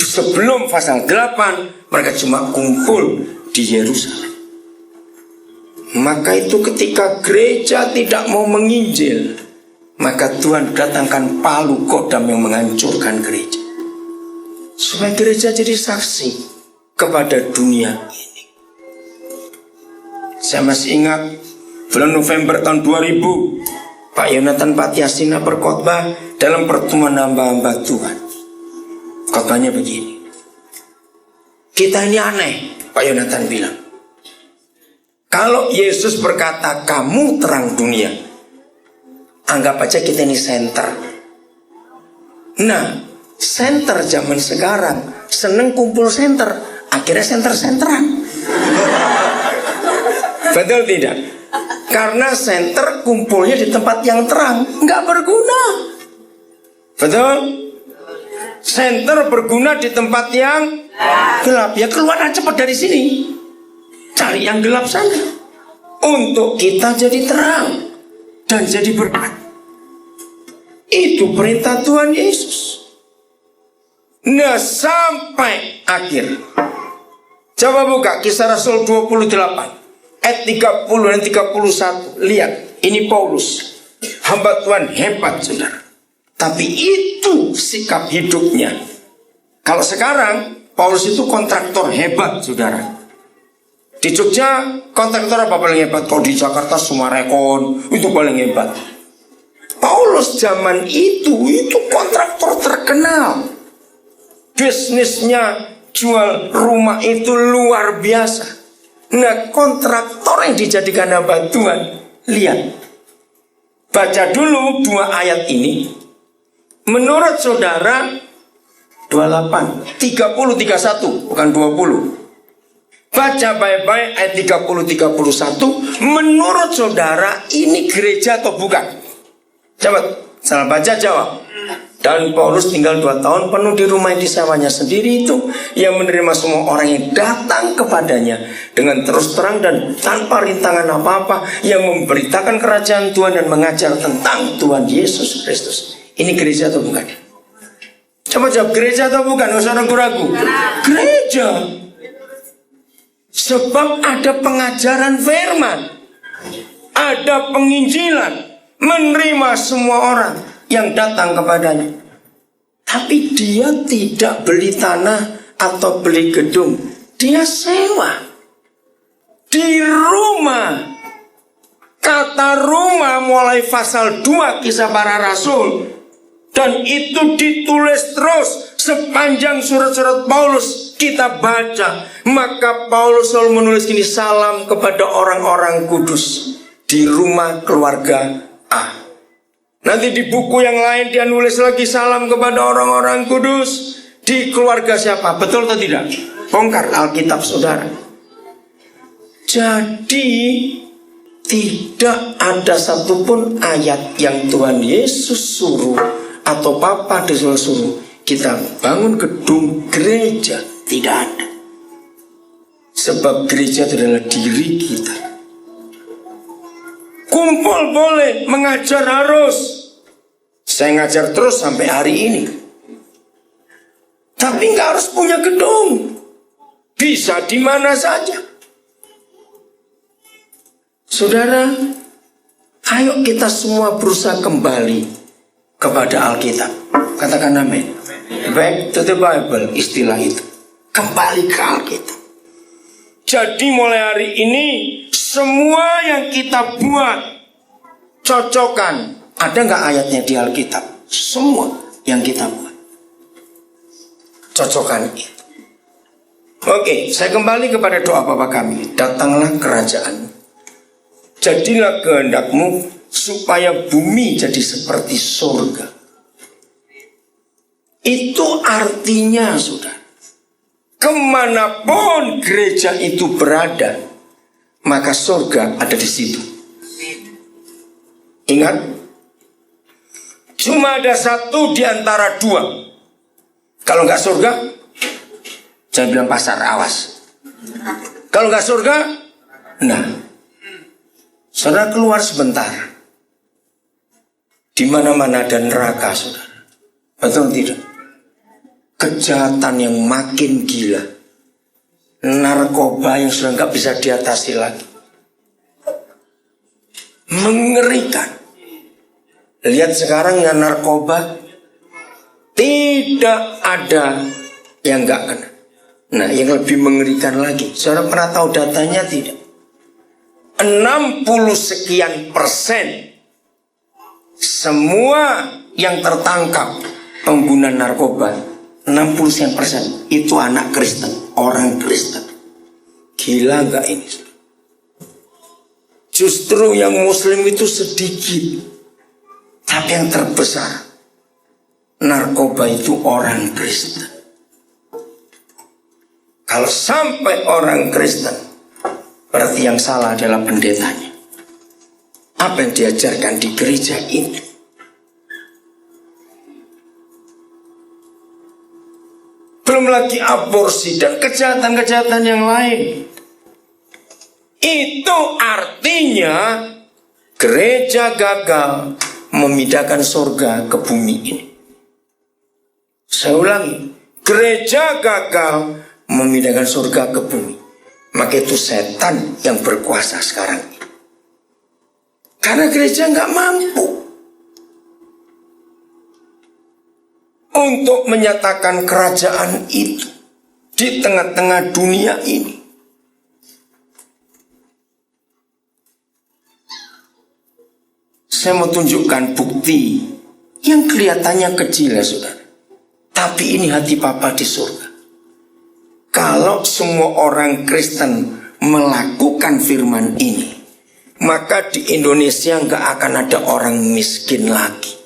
Sebelum pasal 8, mereka cuma kumpul di Yerusalem. Maka itu ketika gereja tidak mau menginjil, maka Tuhan datangkan palu kodam yang menghancurkan gereja. Supaya gereja jadi saksi kepada dunia ini. Saya masih ingat bulan November tahun 2000, Pak Yonatan Patiasina berkhotbah dalam pertemuan hamba-hamba Tuhan. Khotbahnya begini. Kita ini aneh, Pak Yonatan bilang. Kalau Yesus berkata kamu terang dunia, anggap aja kita ini senter. Nah, senter zaman sekarang seneng kumpul senter, akhirnya senter-senteran. Betul tidak? Karena senter kumpulnya di tempat yang terang, nggak berguna. Betul? Senter berguna di tempat yang gelap. Ya keluar cepat dari sini. Cari yang gelap sana. Untuk kita jadi terang dan jadi berkat. Itu perintah Tuhan Yesus. Nah sampai akhir. Coba buka Kisah Rasul 28. Ayat 30 dan 31. Lihat, ini Paulus, hamba Tuhan hebat, saudara. Tapi itu sikap hidupnya. Kalau sekarang Paulus itu kontraktor hebat, saudara. Di Jogja kontraktor apa paling hebat? Kalau di Jakarta Sumarekon itu paling hebat. Paulus zaman itu kontraktor terkenal. Bisnisnya jual rumah itu luar biasa. Nah kontraktor yang dijadikan hamba Tuhan. Lihat, baca dulu 2 ayat ini. Menurut saudara 28, 30, 31, bukan 20. Baca baik-baik ayat 30, 31. Menurut saudara ini gereja atau bukan? Coba salah baca jawab. Dan Paulus tinggal 2 tahun penuh di rumah yang disewanya sendiri itu, yang menerima semua orang yang datang kepadanya dengan terus terang dan tanpa rintangan apa-apa, yang memberitakan kerajaan Tuhan dan mengajar tentang Tuhan Yesus Kristus. Ini gereja atau bukan? Coba jawab, gereja atau bukan? Nggak usah ragu-ragu. Gereja. Sebab ada pengajaran firman, ada penginjilan, menerima semua orang yang datang kepadanya. Tapi dia tidak beli tanah atau beli gedung. Dia sewa di rumah. Kata rumah mulai pasal 2 Kisah Para Rasul. Dan itu ditulis terus sepanjang surat-surat Paulus kita baca. Maka Paulus selalu menulis ini, salam kepada orang-orang kudus di rumah keluarga A. Nanti di buku yang lain dia nulis lagi, salam kepada orang-orang kudus di keluarga siapa. Betul atau tidak? Bongkar Alkitab saudara. Jadi tidak ada satupun ayat yang Tuhan Yesus suruh atau Papa disuruh suruh kita bangun gedung gereja. Tidak ada. Sebab gereja itu adalah diri kita. Kumpul boleh, mengajar harus. Saya ngajar terus sampai hari ini. Tapi nggak harus punya gedung. Bisa di mana saja. Saudara, ayo kita semua berusaha kembali kepada Alkitab. Katakan amin. Back to the Bible, istilah itu. Kembali ke Alkitab. Jadi mulai hari ini semua yang kita buat cocokkan. Ada nggak ayatnya di Alkitab? Semua yang kita buat cocokkan itu. Oke, saya kembali kepada doa Bapa kami. Datanglah kerajaan. Jadilah kehendakmu supaya bumi jadi seperti surga. Itu artinya saudara, kemanapun gereja itu berada, maka surga ada di situ. Ingat, cuma ada satu di antara dua. Kalau nggak surga, jangan bilang pasar, awas. Kalau nggak surga, nah, saudara keluar sebentar. Di mana-mana ada neraka, saudara. Betul tidak? Kejahatan yang makin gila, narkoba yang sudah nggak bisa diatasi lagi, mengerikan. Lihat sekarang yang narkoba tidak ada yang nggak kena. Nah, yang lebih mengerikan lagi, saudara pernah tahu datanya tidak? 60 sekian persen semua yang tertangkap pengguna narkoba, 60 sekian persen itu anak Kristen, orang Kristen. Gila nggak ini? Justru yang Muslim itu sedikit, tapi yang terbesar narkoba itu orang Kristen. Kalau sampai orang Kristen, berarti yang salah adalah pendetanya. Apa yang diajarkan di gereja ini? Belum lagi aborsi dan kejahatan-kejahatan yang lain. Itu artinya gereja gagal memindahkan surga ke bumi ini. Saya ulangi, gereja gagal memindahkan surga ke bumi. Maka itu setan yang berkuasa sekarang ini. Karena gereja nggak mampu untuk menyatakan kerajaan itu di tengah-tengah dunia ini. Saya mau tunjukkan bukti yang kelihatannya kecil ya saudara. Tapi ini hati Papa di surga. Kalau semua orang Kristen melakukan firman ini, maka di Indonesia nggak akan ada orang miskin lagi.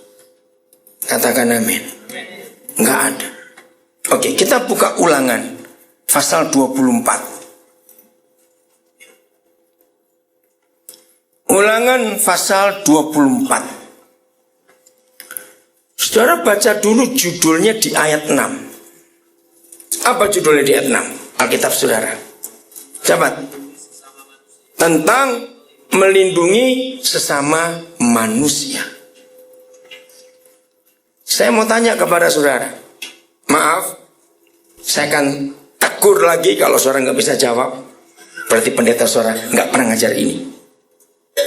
Katakan amin. Enggak ada. Oke, kita buka Ulangan pasal 24. Ulangan pasal 24. Saudara baca dulu judulnya di ayat 6. Apa judulnya di ayat 6? Alkitab saudara. Coba. Tentang melindungi sesama manusia. Saya mau tanya kepada saudara. Maaf, saya akan tegur lagi kalau saudara nggak bisa jawab. Berarti pendeta saudara nggak pernah ngajar ini.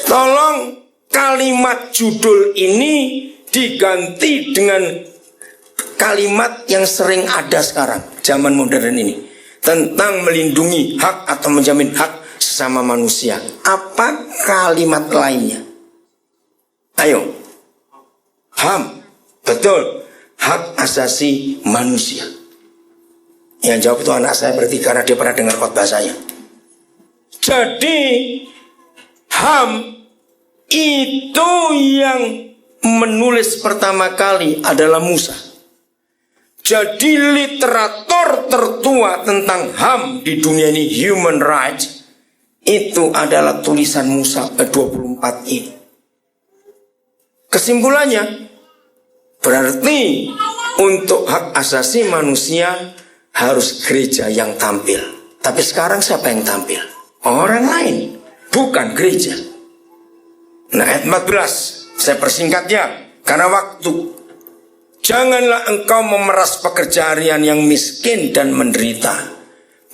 Tolong kalimat judul ini diganti dengan kalimat yang sering ada sekarang, zaman modern ini, tentang melindungi hak atau menjamin hak sesama manusia. Apa kalimat lainnya? Ayo. HAM. Betul. Hak asasi manusia. Yang jawab itu anak saya, berarti karena dia pernah dengar khotbah saya. Jadi HAM itu yang menulis pertama kali adalah Musa. Jadi literatur tertua tentang HAM di dunia ini, human rights, itu adalah tulisan Musa 24 ini. Kesimpulannya, berarti untuk hak asasi manusia harus gereja yang tampil. Tapi sekarang siapa yang tampil? Orang lain, bukan gereja. Nah, ayat 14, saya persingkatnya karena waktu. Janganlah engkau memeras pekerja harian yang miskin dan menderita,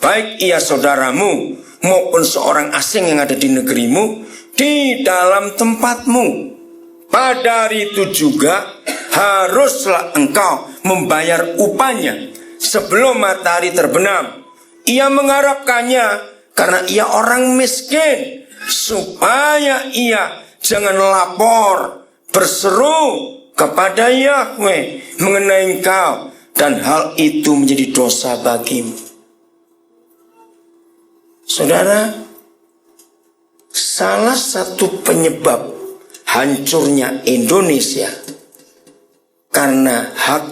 baik ia saudaramu maupun seorang asing yang ada di negerimu, di dalam tempatmu. Pada hari itu juga haruslah engkau membayar upahnya sebelum matahari terbenam. Ia mengharapkannya karena ia orang miskin, supaya ia jangan lapor berseru kepada Yahweh mengenai engkau, dan hal itu menjadi dosa bagimu. Saudara, salah satu penyebab hancurnya Indonesia karena hak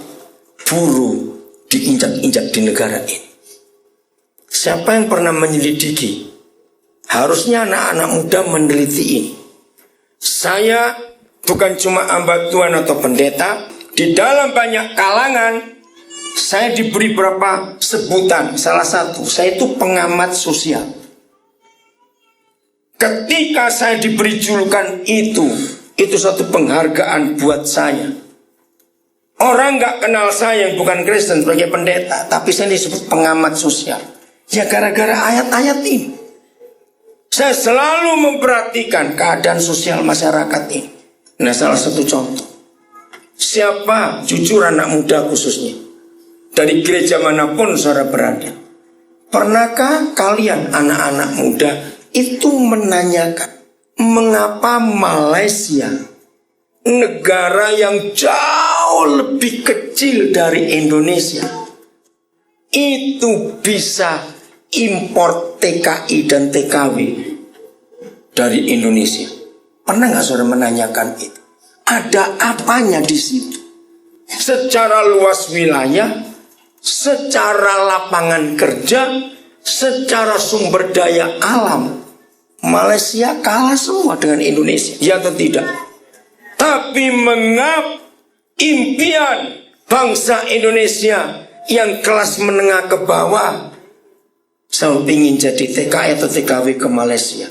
buruh diinjak-injak di negara ini. Siapa yang pernah menyelidiki? Harusnya anak-anak muda meneliti ini. Saya bukan cuma hamba Tuhan atau pendeta. Di dalam banyak kalangan saya diberi beberapa sebutan. Salah satu, saya itu pengamat sosial. Ketika saya diberi julukan itu satu penghargaan buat saya. Orang gak kenal saya yang bukan Kristen sebagai pendeta, tapi saya disebut pengamat sosial. Ya gara-gara ayat-ayat ini. Saya selalu memperhatikan keadaan sosial masyarakat ini. Nah, salah satu contoh. Siapa, jujur anak muda khususnya, dari gereja manapun saudara berada, pernahkah kalian anak-anak muda itu menanyakan mengapa Malaysia, negara yang jauh lebih kecil dari Indonesia, itu bisa impor TKI dan TKW dari Indonesia? Pernah nggak saudara menanyakan itu? Ada apanya di situ? Secara luas wilayah, secara lapangan kerja, secara sumber daya alam, Malaysia kalah semua dengan Indonesia, ya atau tidak? Tapi mengapa impian bangsa Indonesia yang kelas menengah ke bawah saya ingin jadi TKI atau TKW ke Malaysia?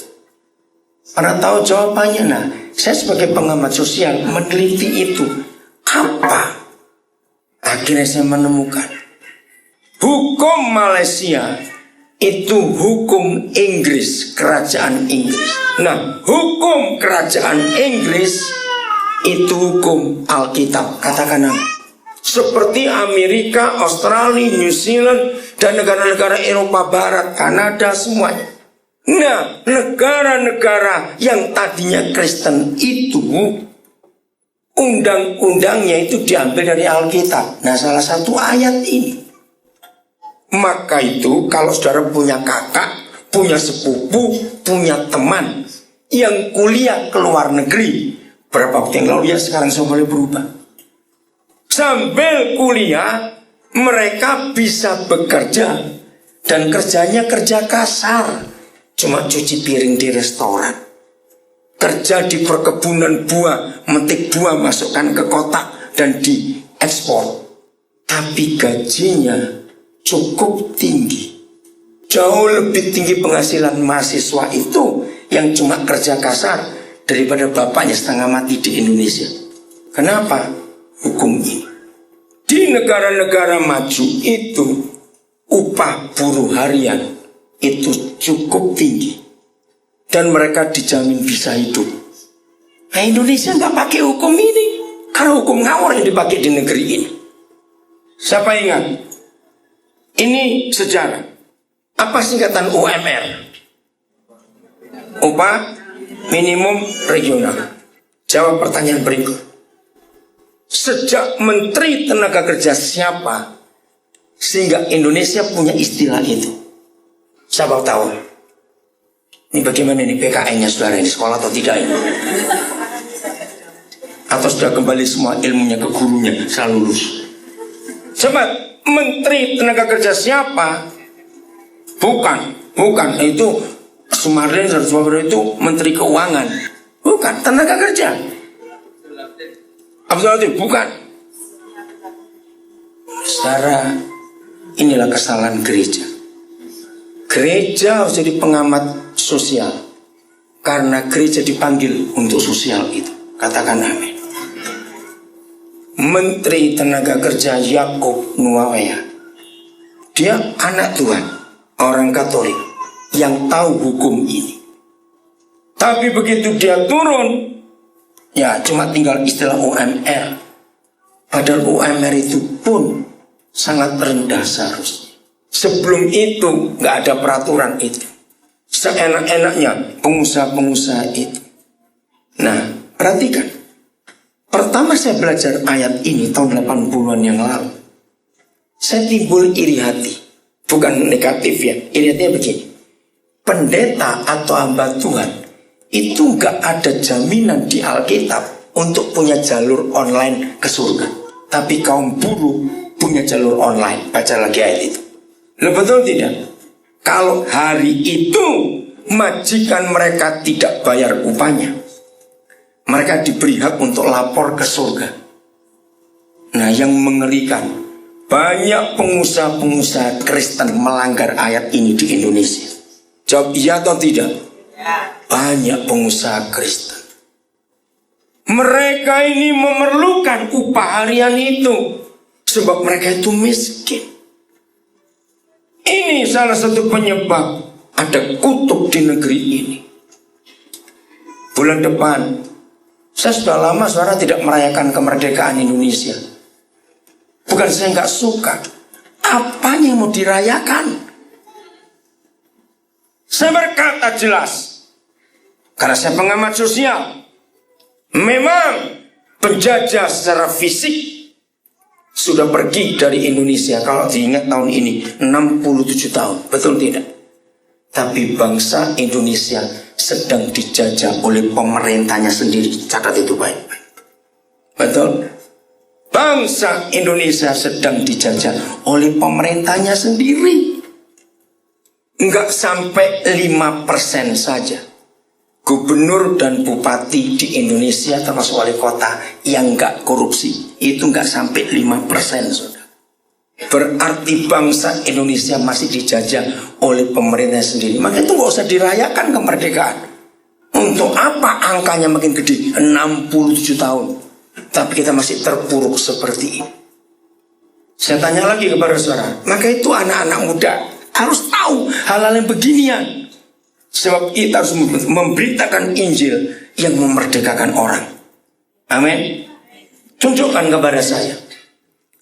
Pernah tahu jawabannya? Nah, saya sebagai pengamat sosial meneliti itu. Apa? Akhirnya saya menemukan hukum Malaysia itu hukum Inggris, kerajaan Inggris. Nah, hukum kerajaan Inggris itu hukum Alkitab. Katakan apa? Seperti Amerika, Australia, New Zealand, dan negara-negara Eropa Barat, Kanada, semuanya. Nah, negara-negara yang tadinya Kristen itu undang-undangnya itu diambil dari Alkitab. Nah, salah satu ayat ini. Maka itu kalau saudara punya kakak, punya sepupu, punya teman yang kuliah ke luar negeri, berapa waktu yang lalu ya, sekarang sudah mulai berubah. Sambil kuliah mereka bisa bekerja, dan kerjanya kerja kasar, cuma cuci piring di restoran, kerja di perkebunan buah, metik buah, masukkan ke kotak dan diekspor. Tapi gajinya cukup tinggi, jauh lebih tinggi penghasilan mahasiswa itu yang cuma kerja kasar daripada bapaknya setengah mati di Indonesia. Kenapa? Hukum ini. Di negara-negara maju itu upah buruh harian itu cukup tinggi dan mereka dijamin bisa hidup. Nah, Indonesia nggak pakai hukum ini karena hukum ngawur yang dipakai di negeri ini. Siapa ingat? Ini sejarah. Apa singkatan UMR? Upah minimum regional. Jawab pertanyaan berikut. Sejak Menteri Tenaga Kerja siapa sehingga Indonesia punya istilah itu? Siapa tahu? Ini bagaimana nih PKN-nya saudara, ini sekolah atau tidak ini? Atau sudah kembali semua ilmunya ke gurunya setelah lulus? Coba, Menteri Tenaga Kerja siapa? Bukan itu Sumarden dan Sumarden itu Menteri Keuangan. Bukan, Tenaga Kerja. Abdul Latif, bukan. Saudara, inilah kesalahan gereja. Gereja harus jadi pengamat sosial, karena gereja dipanggil untuk sosial itu. Katakan amin. Menteri Tenaga Kerja Yakob Nuawea, dia anak Tuhan, orang Katolik yang tahu hukum ini. Tapi begitu dia turun, ya cuma tinggal istilah UMR. Padahal UMR itu pun sangat rendah seharusnya. Sebelum itu nggak ada peraturan itu. Seenak-enaknya pengusaha-pengusaha itu. Nah, perhatikan. Pertama saya belajar ayat ini tahun 80-an yang lalu, saya timbul iri hati. Bukan negatif ya, iri hatinya begini. Pendeta atau hamba Tuhan itu nggak ada jaminan di Alkitab untuk punya jalur online ke surga. Tapi kaum buruh punya jalur online. Baca lagi ayat itu. Loh, betul tidak? Kalau hari itu majikan mereka tidak bayar upahnya, mereka diberi hak untuk lapor ke surga. Nah, yang mengerikan, banyak pengusaha-pengusaha Kristen melanggar ayat ini di Indonesia. Jawab iya atau tidak? Banyak pengusaha Kristen. Mereka ini memerlukan upah harian itu sebab mereka itu miskin. Ini salah satu penyebab ada kutub di negeri ini. Bulan depan saya sudah lama saudara tidak merayakan kemerdekaan Indonesia. Bukan saya nggak suka, apanya yang mau dirayakan? Saya berkata jelas, karena saya pengamat sosial. Memang penjajah secara fisik sudah pergi dari Indonesia. Kalau diingat tahun ini 67 tahun, betul tidak? Tapi bangsa Indonesia sedang dijajah oleh pemerintahnya sendiri. Catat itu baik-baik. Betul? Bangsa Indonesia sedang dijajah oleh pemerintahnya sendiri. Enggak sampai 5% saja gubernur dan bupati di Indonesia termasuk wali kota yang enggak korupsi. Itu enggak sampai 5%, saudara. Berarti bangsa Indonesia masih dijajah oleh pemerintah sendiri. Maka itu nggak usah dirayakan kemerdekaan. Untuk apa angkanya makin gede? 67 tahun. Tapi kita masih terpuruk seperti ini. Saya tanya lagi kepada saudara. Maka itu anak-anak muda harus tahu hal-hal yang beginian. Sebab kita harus memberitakan Injil yang memerdekakan orang. Amin. Tunjukkan kepada saya.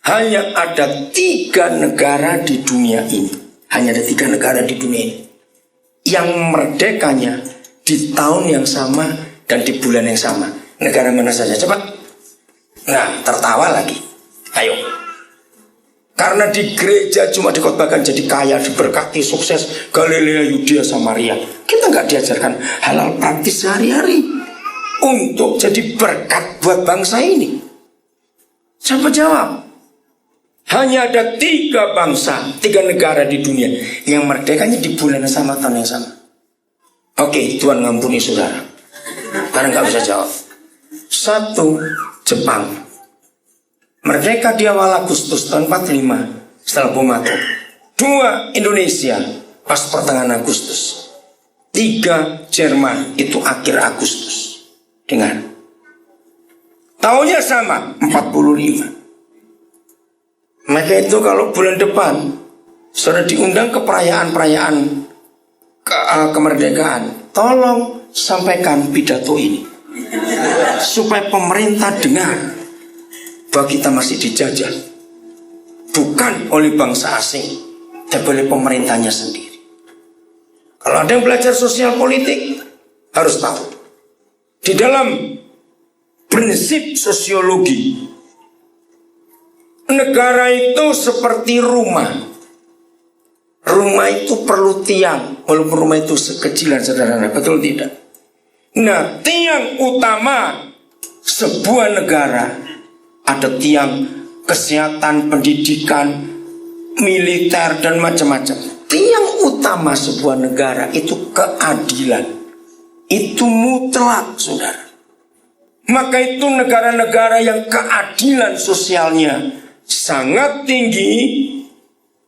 Hanya ada 3 negara di dunia ini. Hanya ada 3 negara di dunia ini yang merdekanya di tahun yang sama dan di bulan yang sama. Negara mana saja? Coba. Nah, tertawa lagi. Ayo. Karena di gereja cuma dikhotbahkan jadi kaya, diberkati, sukses, Galilea, Yudea, Samaria. Kita nggak diajarkan hal-hal praktis sehari-hari untuk jadi berkat buat bangsa ini. Siapa jawab? Hanya ada 3 bangsa, 3 negara di dunia yang merdekanya di bulan yang sama, tahun yang sama. Oke, Tuhan ngampuni saudara, karena nggak bisa jawab. 1, Jepang. Merdeka di awal Agustus tahun 45 setelah bom atom. 2, Indonesia pas pertengahan Agustus. 3, Jerman itu akhir Agustus. Dengar, tahunnya sama, 45. Maka itu kalau bulan depan sudah diundang ke perayaan-perayaan kemerdekaan, tolong sampaikan pidato ini supaya pemerintah dengar bahwa kita masih dijajah, bukan oleh bangsa asing, tapi oleh pemerintahnya sendiri. Kalau ada yang belajar sosial politik, harus tahu di dalam prinsip sosiologi, negara itu seperti rumah. Rumah itu perlu tiang, walaupun rumah itu sekecilan sederhana, betul tidak? Nah, tiang utama sebuah negara, ada tiang kesehatan, pendidikan, militer, dan macam-macam. Tiang utama sebuah negara itu keadilan. Itu mutlak, saudara. Maka itu negara-negara yang keadilan sosialnya sangat tinggi,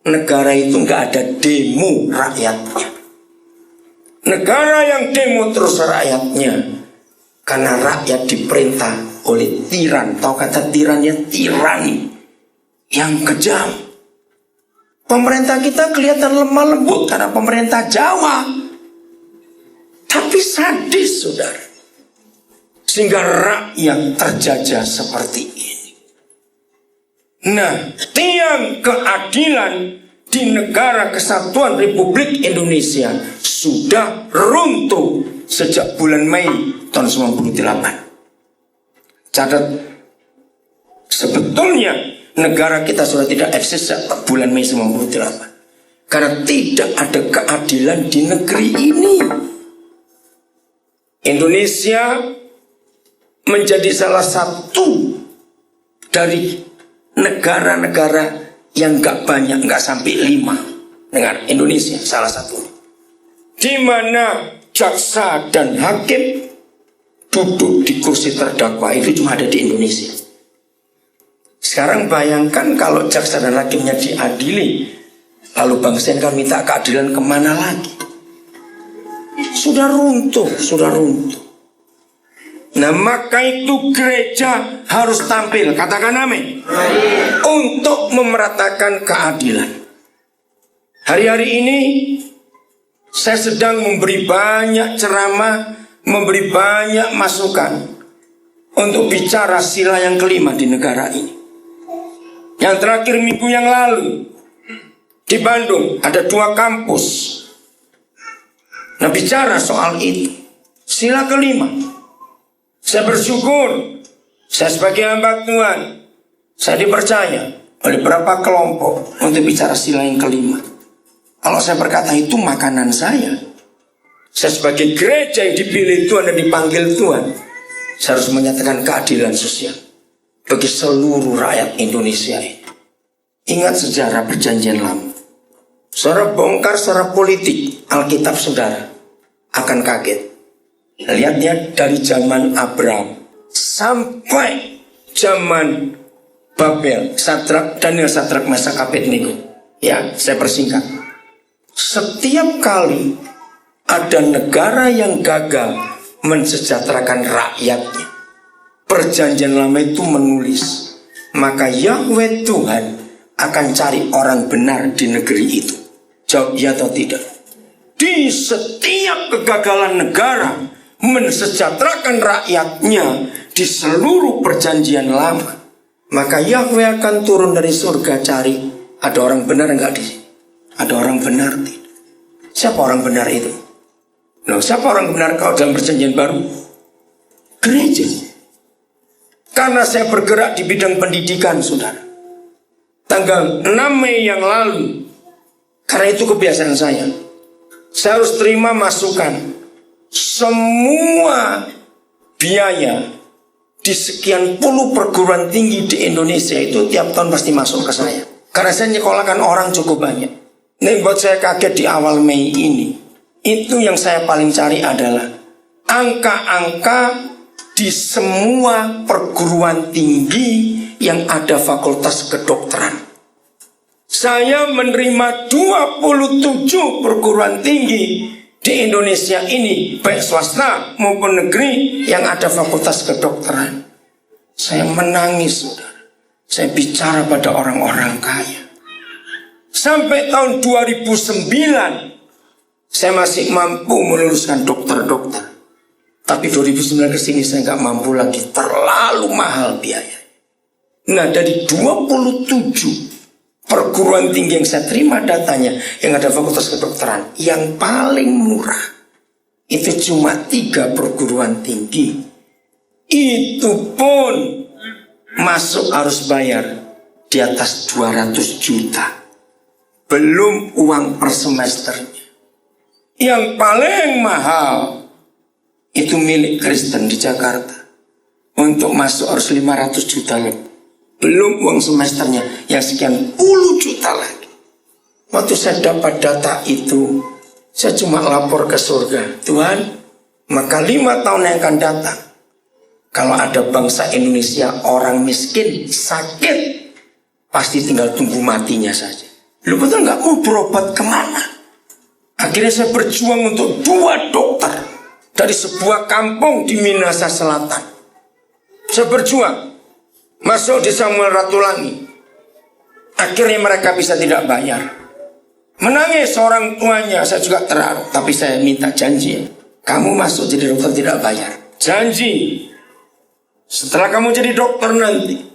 negara itu nggak ada demo rakyatnya. Negara yang demo terus rakyatnya, karena rakyat diperintah oleh tiran. Tahu kata tirannya? Tirani yang kejam. Pemerintah kita kelihatan lemah lembut karena pemerintah Jawa, tapi sadis, saudara, sehingga rakyat terjajah seperti ini. Nah, tiang keadilan di negara kesatuan Republik Indonesia sudah runtuh sejak bulan Mei tahun 98. Catat, sebetulnya negara kita sudah tidak eksis sejak bulan Mei 98. Karena tidak ada keadilan di negeri ini. Indonesia menjadi salah satu dari negara-negara yang gak banyak, gak sampai 5. Dengar, Indonesia salah satu, di mana jaksa dan hakim duduk di kursi terdakwa itu cuma ada di Indonesia. Sekarang bayangkan kalau jaksa dan hakimnya diadili, lalu bangsa kan minta keadilan kemana lagi? Sudah runtuh, sudah runtuh. Nah, maka itu gereja harus tampil, katakan amin, untuk memeratakan keadilan. Hari-hari ini saya sedang memberi banyak ceramah, memberi banyak masukan untuk bicara sila yang kelima di negara ini. Yang terakhir minggu yang lalu di Bandung ada 2 kampus. Nah, bicara soal itu, sila kelima. Saya bersyukur, saya sebagai hamba Tuhan, saya dipercaya oleh beberapa kelompok untuk bicara sila yang kelima. Kalau saya berkata itu makanan saya sebagai gereja yang dipilih Tuhan dan dipanggil Tuhan, saya harus menyatakan keadilan sosial bagi seluruh rakyat Indonesia ini. Ingat sejarah perjanjian lama. Saudara bongkar secara politik Alkitab, saudara akan kaget. Lihatnya dari zaman Abraham sampai zaman Babel, Daniel, Sadrak, Mesak, Abednego. Ya, saya persingkat. Setiap kali ada negara yang gagal mensejahterakan rakyatnya, perjanjian lama itu menulis, maka Yahweh Tuhan akan cari orang benar di negeri itu. Jawab ya atau tidak? Di setiap kegagalan negara mensejahterakan rakyatnya di seluruh perjanjian lama, maka Yahweh akan turun dari surga cari, ada orang benar enggak di sini? Ada orang benar tidak? Siapa orang benar itu? Loh, siapa orang benar kalau dalam perjanjian baru? Gereja. Karena saya bergerak di bidang pendidikan, saudara, tanggal 6 Mei yang lalu, karena itu kebiasaan saya harus terima masukan. Semua biaya di sekian puluh perguruan tinggi di Indonesia itu tiap tahun pasti masuk ke saya. Karena saya nyekolahkan orang cukup banyak. Nah, buat saya kaget di awal Mei ini, itu yang saya paling cari adalah angka-angka di semua perguruan tinggi yang ada fakultas kedokteran. Saya menerima 27 perguruan tinggi di Indonesia ini, baik swasta maupun negeri yang ada fakultas kedokteran. Saya menangis, saudara. Saya bicara pada orang-orang kaya. Sampai tahun 2009, saya masih mampu meluluskan dokter-dokter. Tapi 2009 ke sini saya nggak mampu lagi, terlalu mahal biaya. Nah, dari 27 perguruan tinggi yang saya terima datanya, yang ada fakultas kedokteran, yang paling murah itu cuma 3 perguruan tinggi. Itu pun masuk harus bayar di atas 200 juta. Belum uang per semesternya. Yang paling mahal itu milik Kristen di Jakarta. Untuk masuk harus 500 juta lebih. Belum uang semesternya yang sekian puluh juta lagi. Waktu saya dapat data itu, saya cuma lapor ke surga. Tuhan, maka 5 tahun yang akan datang, kalau ada bangsa Indonesia orang miskin, sakit, pasti tinggal tunggu matinya saja. Lu betul nggak mau berobat kemana? Akhirnya saya berjuang untuk 2 dokter dari sebuah kampung di Minahasa Selatan. Saya berjuang masuk di Samuel Ratulangi. Akhirnya mereka bisa tidak bayar. Menangis orang tuanya, saya juga terharu. Tapi saya minta janji, kamu masuk jadi dokter tidak bayar. Janji, setelah kamu jadi dokter nanti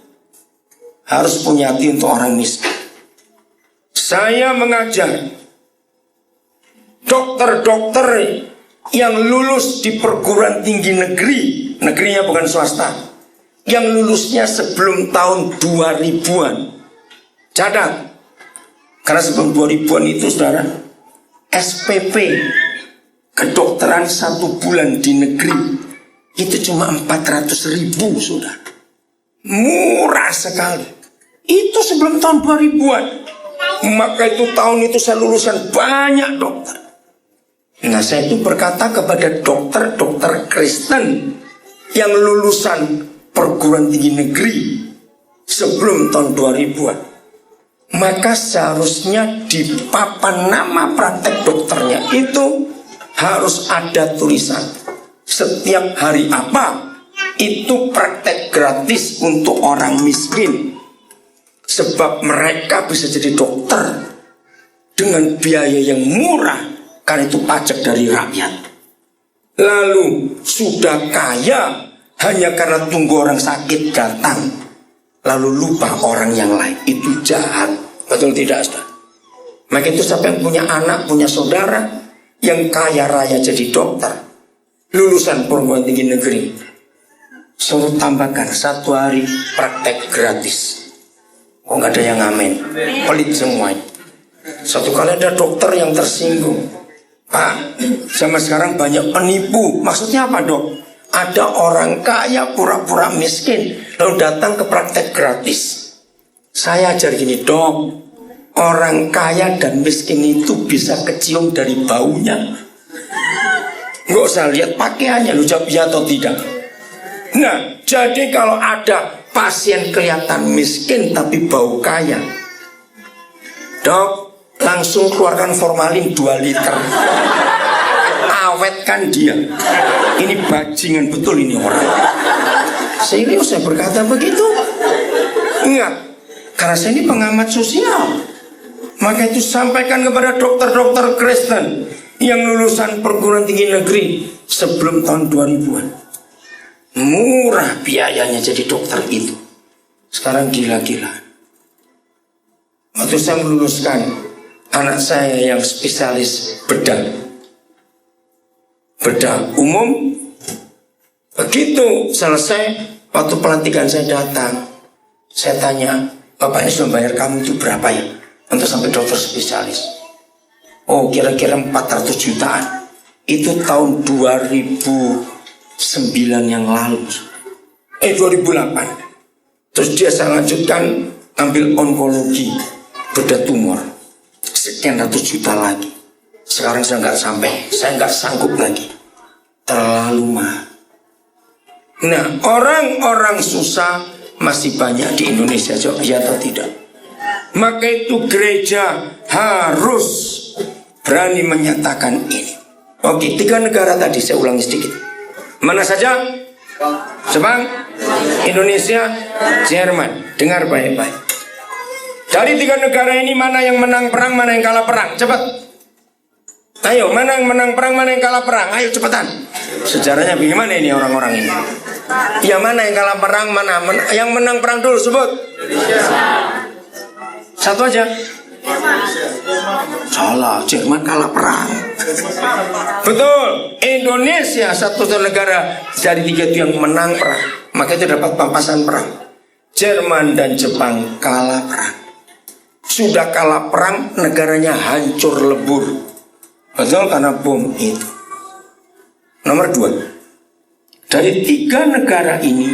harus punya hati untuk orang miskin. Saya mengajar dokter-dokter yang lulus di perguruan tinggi negeri, negerinya bukan swasta, yang lulusnya sebelum tahun 2000-an. Catat, karena sebelum 2000-an itu saudara, SPP kedokteran 1 bulan di negeri itu cuma 400.000 saudara. Murah sekali. Itu sebelum tahun 2000-an. Maka itu tahun itu saya lulusan banyak dokter. Nah, saya itu berkata kepada dokter-dokter Kristen yang lulusan perguruan tinggi negeri sebelum tahun 2000-an, maka seharusnya di papan nama praktek dokternya itu harus ada tulisan setiap hari apa itu praktek gratis untuk orang miskin. Sebab mereka bisa jadi dokter dengan biaya yang murah, karena itu pajak dari rakyat. Lalu sudah kaya hanya karena tunggu orang sakit datang, lalu lupa orang yang lain. Itu jahat. Betul tidak, saudara? Maka itu siapa yang punya anak, punya saudara yang kaya raya jadi dokter, lulusan perguruan tinggi negeri, suruh tambahkan 1 hari praktek gratis. Oh, nggak ada yang ngamen, pelit semuanya. Satu kali ada dokter yang tersinggung, Pak, zaman sekarang banyak penipu. Maksudnya apa, Dok? Ada orang kaya pura-pura miskin lalu datang ke praktek gratis. Saya ajar gini, Dok, orang kaya dan miskin itu bisa kecium dari baunya. Nggak usah lihat pakaiannya, lu jawab ya atau tidak. Nah, jadi kalau ada pasien kelihatan miskin tapi bau kaya, Dok, langsung keluarkan formalin 2 liter. Awetkan dia. Ini bajingan betul ini orang. Serius saya berkata begitu. Ingat, karena saya ini pengamat sosial. Maka itu sampaikan kepada dokter-dokter Kristen yang lulusan perguruan tinggi negeri sebelum tahun 2000-an. Murah biayanya jadi dokter itu. Sekarang gila-gila. Waktu saya meluluskan anak saya yang spesialis bedah umum, begitu selesai, waktu pelantikan saya datang, saya tanya, Bapak ini sudah bayar kamu itu berapa ya untuk sampai dokter spesialis? Oh, kira-kira 400 jutaan. Itu tahun 2009 yang lalu. 2008. Terus dia saya lanjutkan ambil onkologi, bedah tumor, sekian ratus juta lagi. Sekarang saya nggak sampai, saya nggak sanggup lagi, terlalu mahal. Nah, orang-orang susah masih banyak di Indonesia, jawab ya atau tidak? Maka itu gereja harus berani menyatakan ini. Oke, 3 negara tadi saya ulangi sedikit. Mana saja? Jepang, Indonesia, Jerman. Dengar baik-baik. Dari 3 negara ini mana yang menang perang, mana yang kalah perang? Cepat. Ayo, mana yang menang perang, mana yang kalah perang? Ayo cepetan. Sejarahnya bagaimana ini orang-orang ini? Ya, mana yang kalah perang, mana yang menang perang dulu sebut. Satu aja. Salah, Jerman kalah perang. Betul, Indonesia satu negara dari 3 itu yang menang perang. Maka itu dapat pampasan perang. Jerman dan Jepang kalah perang. Sudah kalah perang, negaranya hancur lebur. Betul, karena bom itu. Nomor 2, dari 3 negara ini,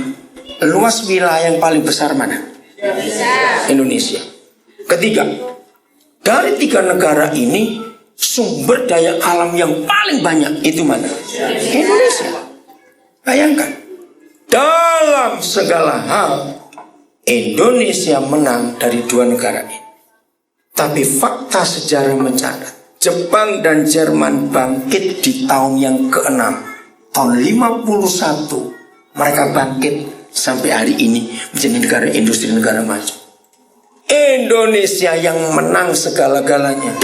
luas wilayah yang paling besar mana? Indonesia. Ketiga, dari 3 negara ini, sumber daya alam yang paling banyak itu mana? Indonesia. Bayangkan, dalam segala hal Indonesia menang dari 2 negara ini. Tapi fakta sejarah mencatat Jepang dan Jerman bangkit di tahun yang ke-6, tahun 51. Mereka bangkit sampai hari ini menjadi negara industri, negara maju. Indonesia yang menang segala-galanya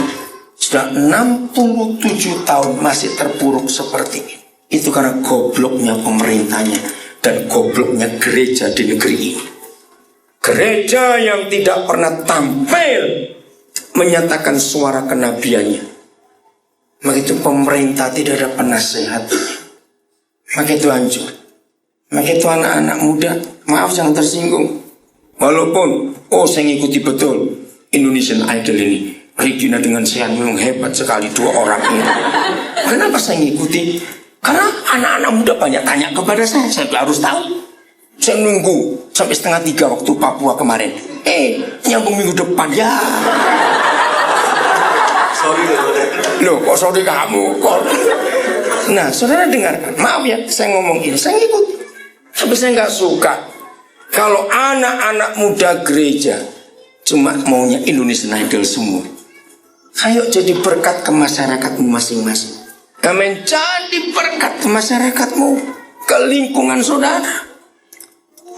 sudah 67 tahun masih terpuruk seperti ini. Itu karena gobloknya pemerintahnya dan gobloknya gereja di negeri ini. Gereja yang tidak pernah tampil menyatakan suara kenabiannya. Maka itu pemerintah tidak ada penasehatnya. Maka itu hancur. Maka itu anak-anak muda, maaf jangan tersinggung. Walaupun, saya ngikuti betul Indonesian Idol ini. Regina dengan Sean memang hebat sekali, 2 orang ini. Kenapa saya ngikuti? Karena anak-anak muda banyak tanya kepada saya harus tahu. Saya nunggu sampai 2:30 waktu Papua kemarin. Nyambung minggu depan ya. Sorry loh, kok sorry kamu? Nah, saudara dengarkan. Maaf ya, saya ngomong ini, saya ngikut. Tapi saya nggak suka kalau anak-anak muda gereja cuma maunya Indonesian Idol semua. Ayo jadi berkat ke masyarakatmu masing-masing. Amin, jadi berkat ke masyarakatmu, ke lingkungan saudara.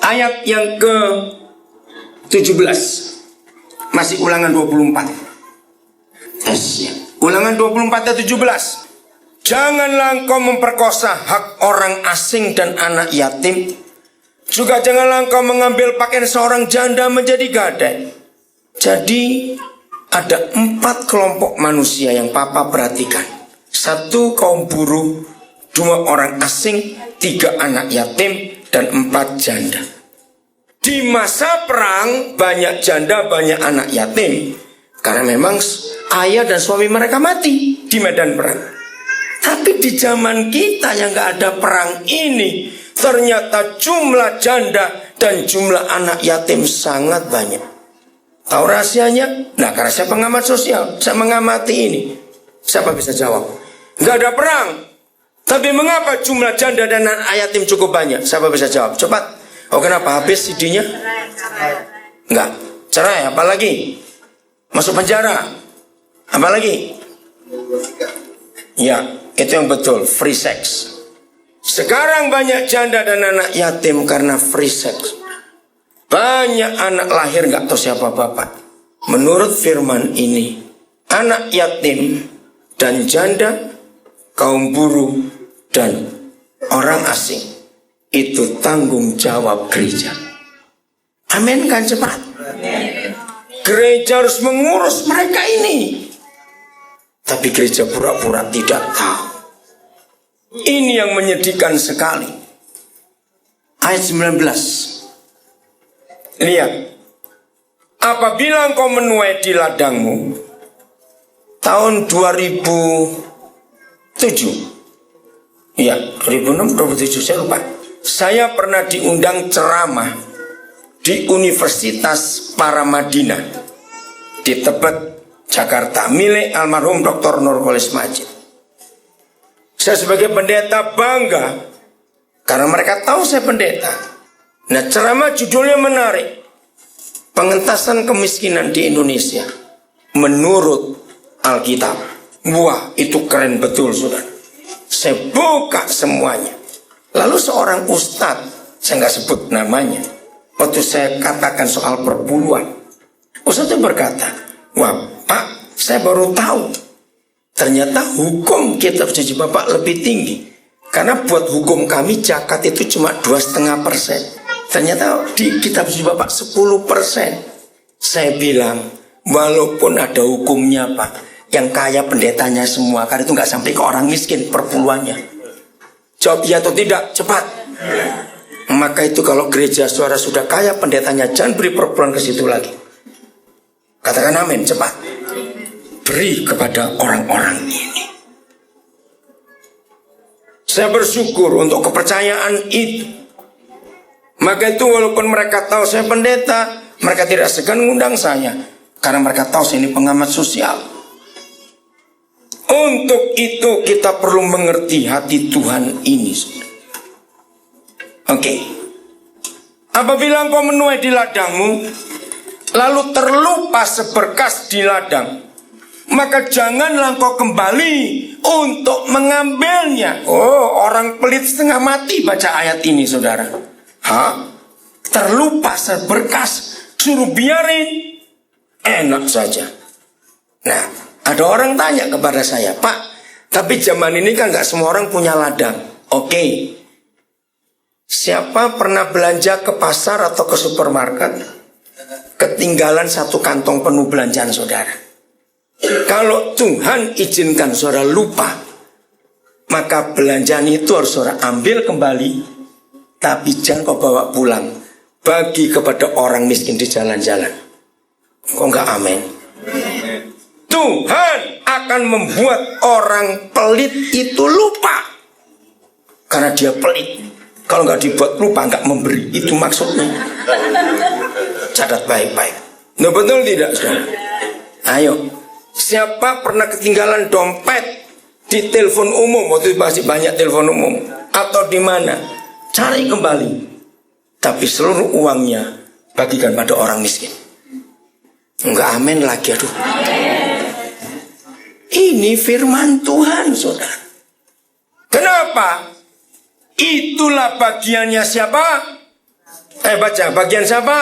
Ayat yang ke-17, masih Ulangan 24. Ulangan 24 ayat 17. Janganlah engkau memperkosa hak orang asing dan anak yatim. Juga janganlah engkau mengambil pakaian seorang janda menjadi gadai. Jadi ada 4 kelompok manusia yang Papa perhatikan. 1 kaum buruh, 2 orang asing, 3 anak yatim, dan 4 janda. Di masa perang banyak janda, banyak anak yatim. Karena memang ayah dan suami mereka mati di medan perang. Tapi di zaman kita yang gak ada perang ini, ternyata jumlah janda dan jumlah anak yatim sangat banyak. Tahu rahasianya? Nah, karena saya pengamat sosial, saya mengamati ini. Siapa bisa jawab? Gak ada perang, tapi mengapa jumlah janda dan anak yatim cukup banyak? Siapa bisa jawab? Cepat. Kenapa? Habis CD-nya? Enggak. Cerai, apalagi? Masuk penjara? Apalagi? Ya, itu yang betul, free sex. Sekarang banyak janda dan anak yatim karena free sex. Banyak anak lahir gak tahu siapa bapak. Menurut firman ini, anak yatim dan janda, kaum buruh dan orang asing, itu tanggung jawab gereja. Amin kan cepat. Gereja harus mengurus mereka ini. Tapi gereja pura-pura tidak tahu. Ini yang menyedihkan sekali. Ayat 19. Lihat. Apabila engkau menuai di ladangmu tahun 2007. Iya, 2006, 2007 saya lupa. Saya pernah diundang ceramah di Universitas Paramadina di Tebet, Jakarta, milik almarhum Dr. Nurholis Majid. Saya sebagai pendeta bangga karena mereka tahu saya pendeta. Nah, ceramah judulnya menarik. Pengentasan kemiskinan di Indonesia menurut Alkitab. Wah, itu keren betul, saudara. Saya buka semuanya. Lalu seorang ustadz, saya nggak sebut namanya, waktu saya katakan soal perpuluhan, ustadz itu berkata, wah Pak, saya baru tahu ternyata hukum kitab suci Bapak lebih tinggi. Karena buat hukum kami zakat itu cuma 2,5%. Ternyata di kitab suci Bapak 10%. Saya bilang, walaupun ada hukumnya Pak, yang kaya pendetanya semua, karena itu nggak sampai ke orang miskin perpuluhannya. Jawab iya atau tidak, cepat. Maka itu kalau gereja suara sudah kaya pendetanya, jangan beri perpuluhan ke situ lagi. Katakan amin, cepat. Beri kepada orang-orang ini. Saya bersyukur untuk kepercayaan itu. Maka itu walaupun mereka tahu saya pendeta, mereka tidak segan mengundang saya. Karena mereka tahu saya ini pengamat sosial. Untuk itu kita perlu mengerti hati Tuhan ini. Oke. Apabila engkau menuai di ladangmu, lalu terlupa seberkas di ladang, maka janganlah engkau kembali untuk mengambilnya. Oh, orang pelit setengah mati baca ayat ini, saudara. Hah? Terlupa seberkas, suruh biarin. Enak saja. Nah, ada orang tanya kepada saya, Pak, tapi zaman ini kan gak semua orang punya ladang. Oke. Siapa pernah belanja ke pasar atau ke supermarket, ketinggalan satu kantong penuh belanjaan saudara? Kalau Tuhan izinkan saudara lupa, maka belanjaan itu harus saudara ambil kembali, tapi jangan kau bawa pulang. Bagi kepada orang miskin di jalan-jalan. Kok enggak amin? Tuhan akan membuat orang pelit itu lupa. Karena dia pelit. Kalau enggak dibuat lupa, enggak memberi. Itu maksudnya. Catat baik-baik. Nah, betul tidak, saudara? Ayo. Siapa pernah ketinggalan dompet di telepon umum? Waktu itu masih banyak telepon umum. Atau di mana? Cari kembali. Tapi seluruh uangnya bagikan pada orang miskin. Enggak amin lagi, aduh. Ini firman Tuhan, saudara. Kenapa? Itulah bagiannya siapa? Baca, bagian siapa?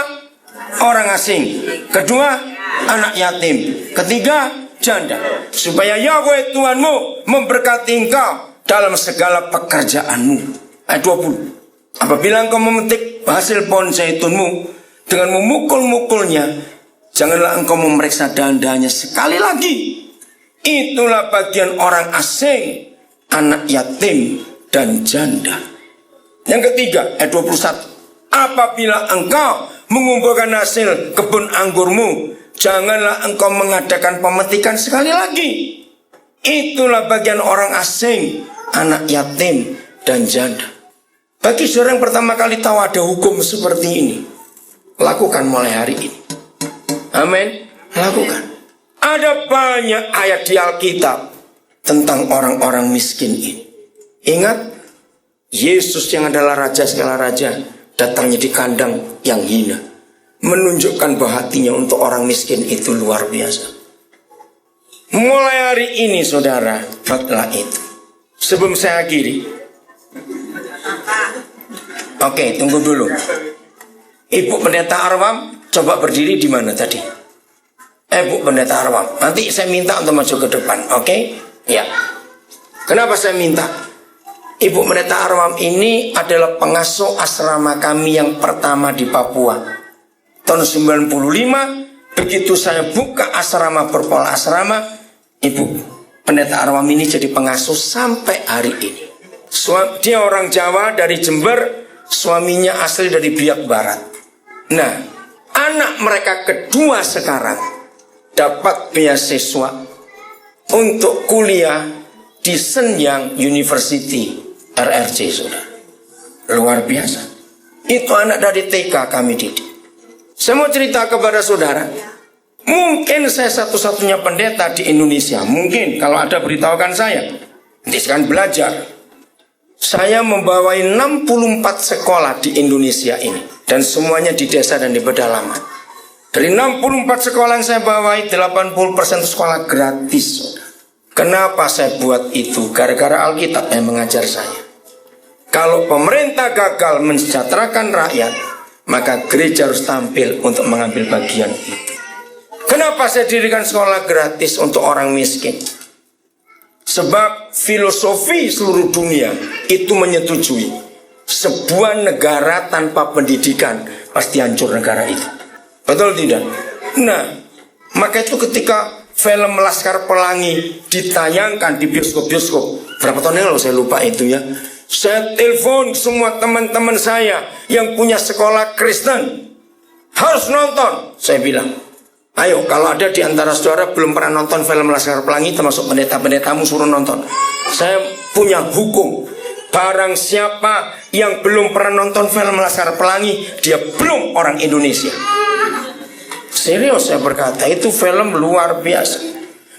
Orang asing. Kedua, anak yatim. Ketiga, janda. Supaya Yahweh Tuhanmu memberkati engkau dalam segala pekerjaanmu. Ayat 20. Apabila engkau memetik hasil pohon zaitunmu dengan memukul-mukulnya, janganlah engkau memeriksa dahan-dahannya sekali lagi. Itulah bagian orang asing, anak yatim, dan janda. Yang ketiga, ayat 21. Apabila engkau mengumpulkan hasil kebun anggurmu, janganlah engkau mengadakan pemetikan sekali lagi. Itulah bagian orang asing, anak yatim, dan janda. Bagi saudara yang pertama kali tahu ada hukum seperti ini, lakukan mulai hari ini. Amin. Lakukan. Ada banyak ayat di Alkitab tentang orang-orang miskin ini. Ingat, Yesus yang adalah Raja segala raja datangnya di kandang yang hina, menunjukkan bahwa hatinya untuk orang miskin itu luar biasa. Mulai hari ini saudara, buatlah itu. Sebelum saya akhiri, oke, tunggu dulu. Ibu Pendeta Arwam, coba berdiri di mana tadi? Bu Pendeta Arwam, nanti saya minta untuk maju ke depan, oke? Ya. Kenapa saya minta? Ibu Pendeta Arwam ini adalah pengasuh asrama kami yang pertama di Papua. Tahun 95, begitu saya buka asrama berpola asrama, Ibu Pendeta Arwam ini jadi pengasuh sampai hari ini. Dia orang Jawa dari Jember, suaminya asli dari Biak Barat. Nah, anak mereka kedua sekarang dapat beasiswa untuk kuliah di Shenyang University RRC, saudara. Luar biasa. Itu anak dari TK kami didik. Saya mau cerita kepada saudara. Mungkin saya satu-satunya pendeta di Indonesia. Mungkin kalau ada beritahukan saya. Nanti sekarang belajar. Saya membawai 64 sekolah di Indonesia ini. Dan semuanya di desa dan di pedalaman. Dari 64 sekolah yang saya bawai, 80% sekolah gratis. Kenapa saya buat itu? Gara-gara Alkitab yang mengajar saya. Kalau pemerintah gagal mensejahterakan rakyat, maka gereja harus tampil untuk mengambil bagian itu. Kenapa saya dirikan sekolah gratis untuk orang miskin? Sebab filosofi seluruh dunia itu menyetujui sebuah negara tanpa pendidikan pasti hancur negara itu. Betul tidak? Nah, maka itu ketika film Laskar Pelangi ditayangkan di bioskop-bioskop, berapa tahun yang lalu saya lupa itu ya. Saya telepon semua teman-teman saya yang punya sekolah Kristen, harus nonton. Saya bilang, ayo kalau ada di antara saudara belum pernah nonton film Laskar Pelangi, termasuk pendeta-pendetamu, suruh nonton. Saya punya hukum, barang siapa yang belum pernah nonton film Laskar Pelangi, dia belum orang Indonesia. Serius saya berkata, itu film luar biasa.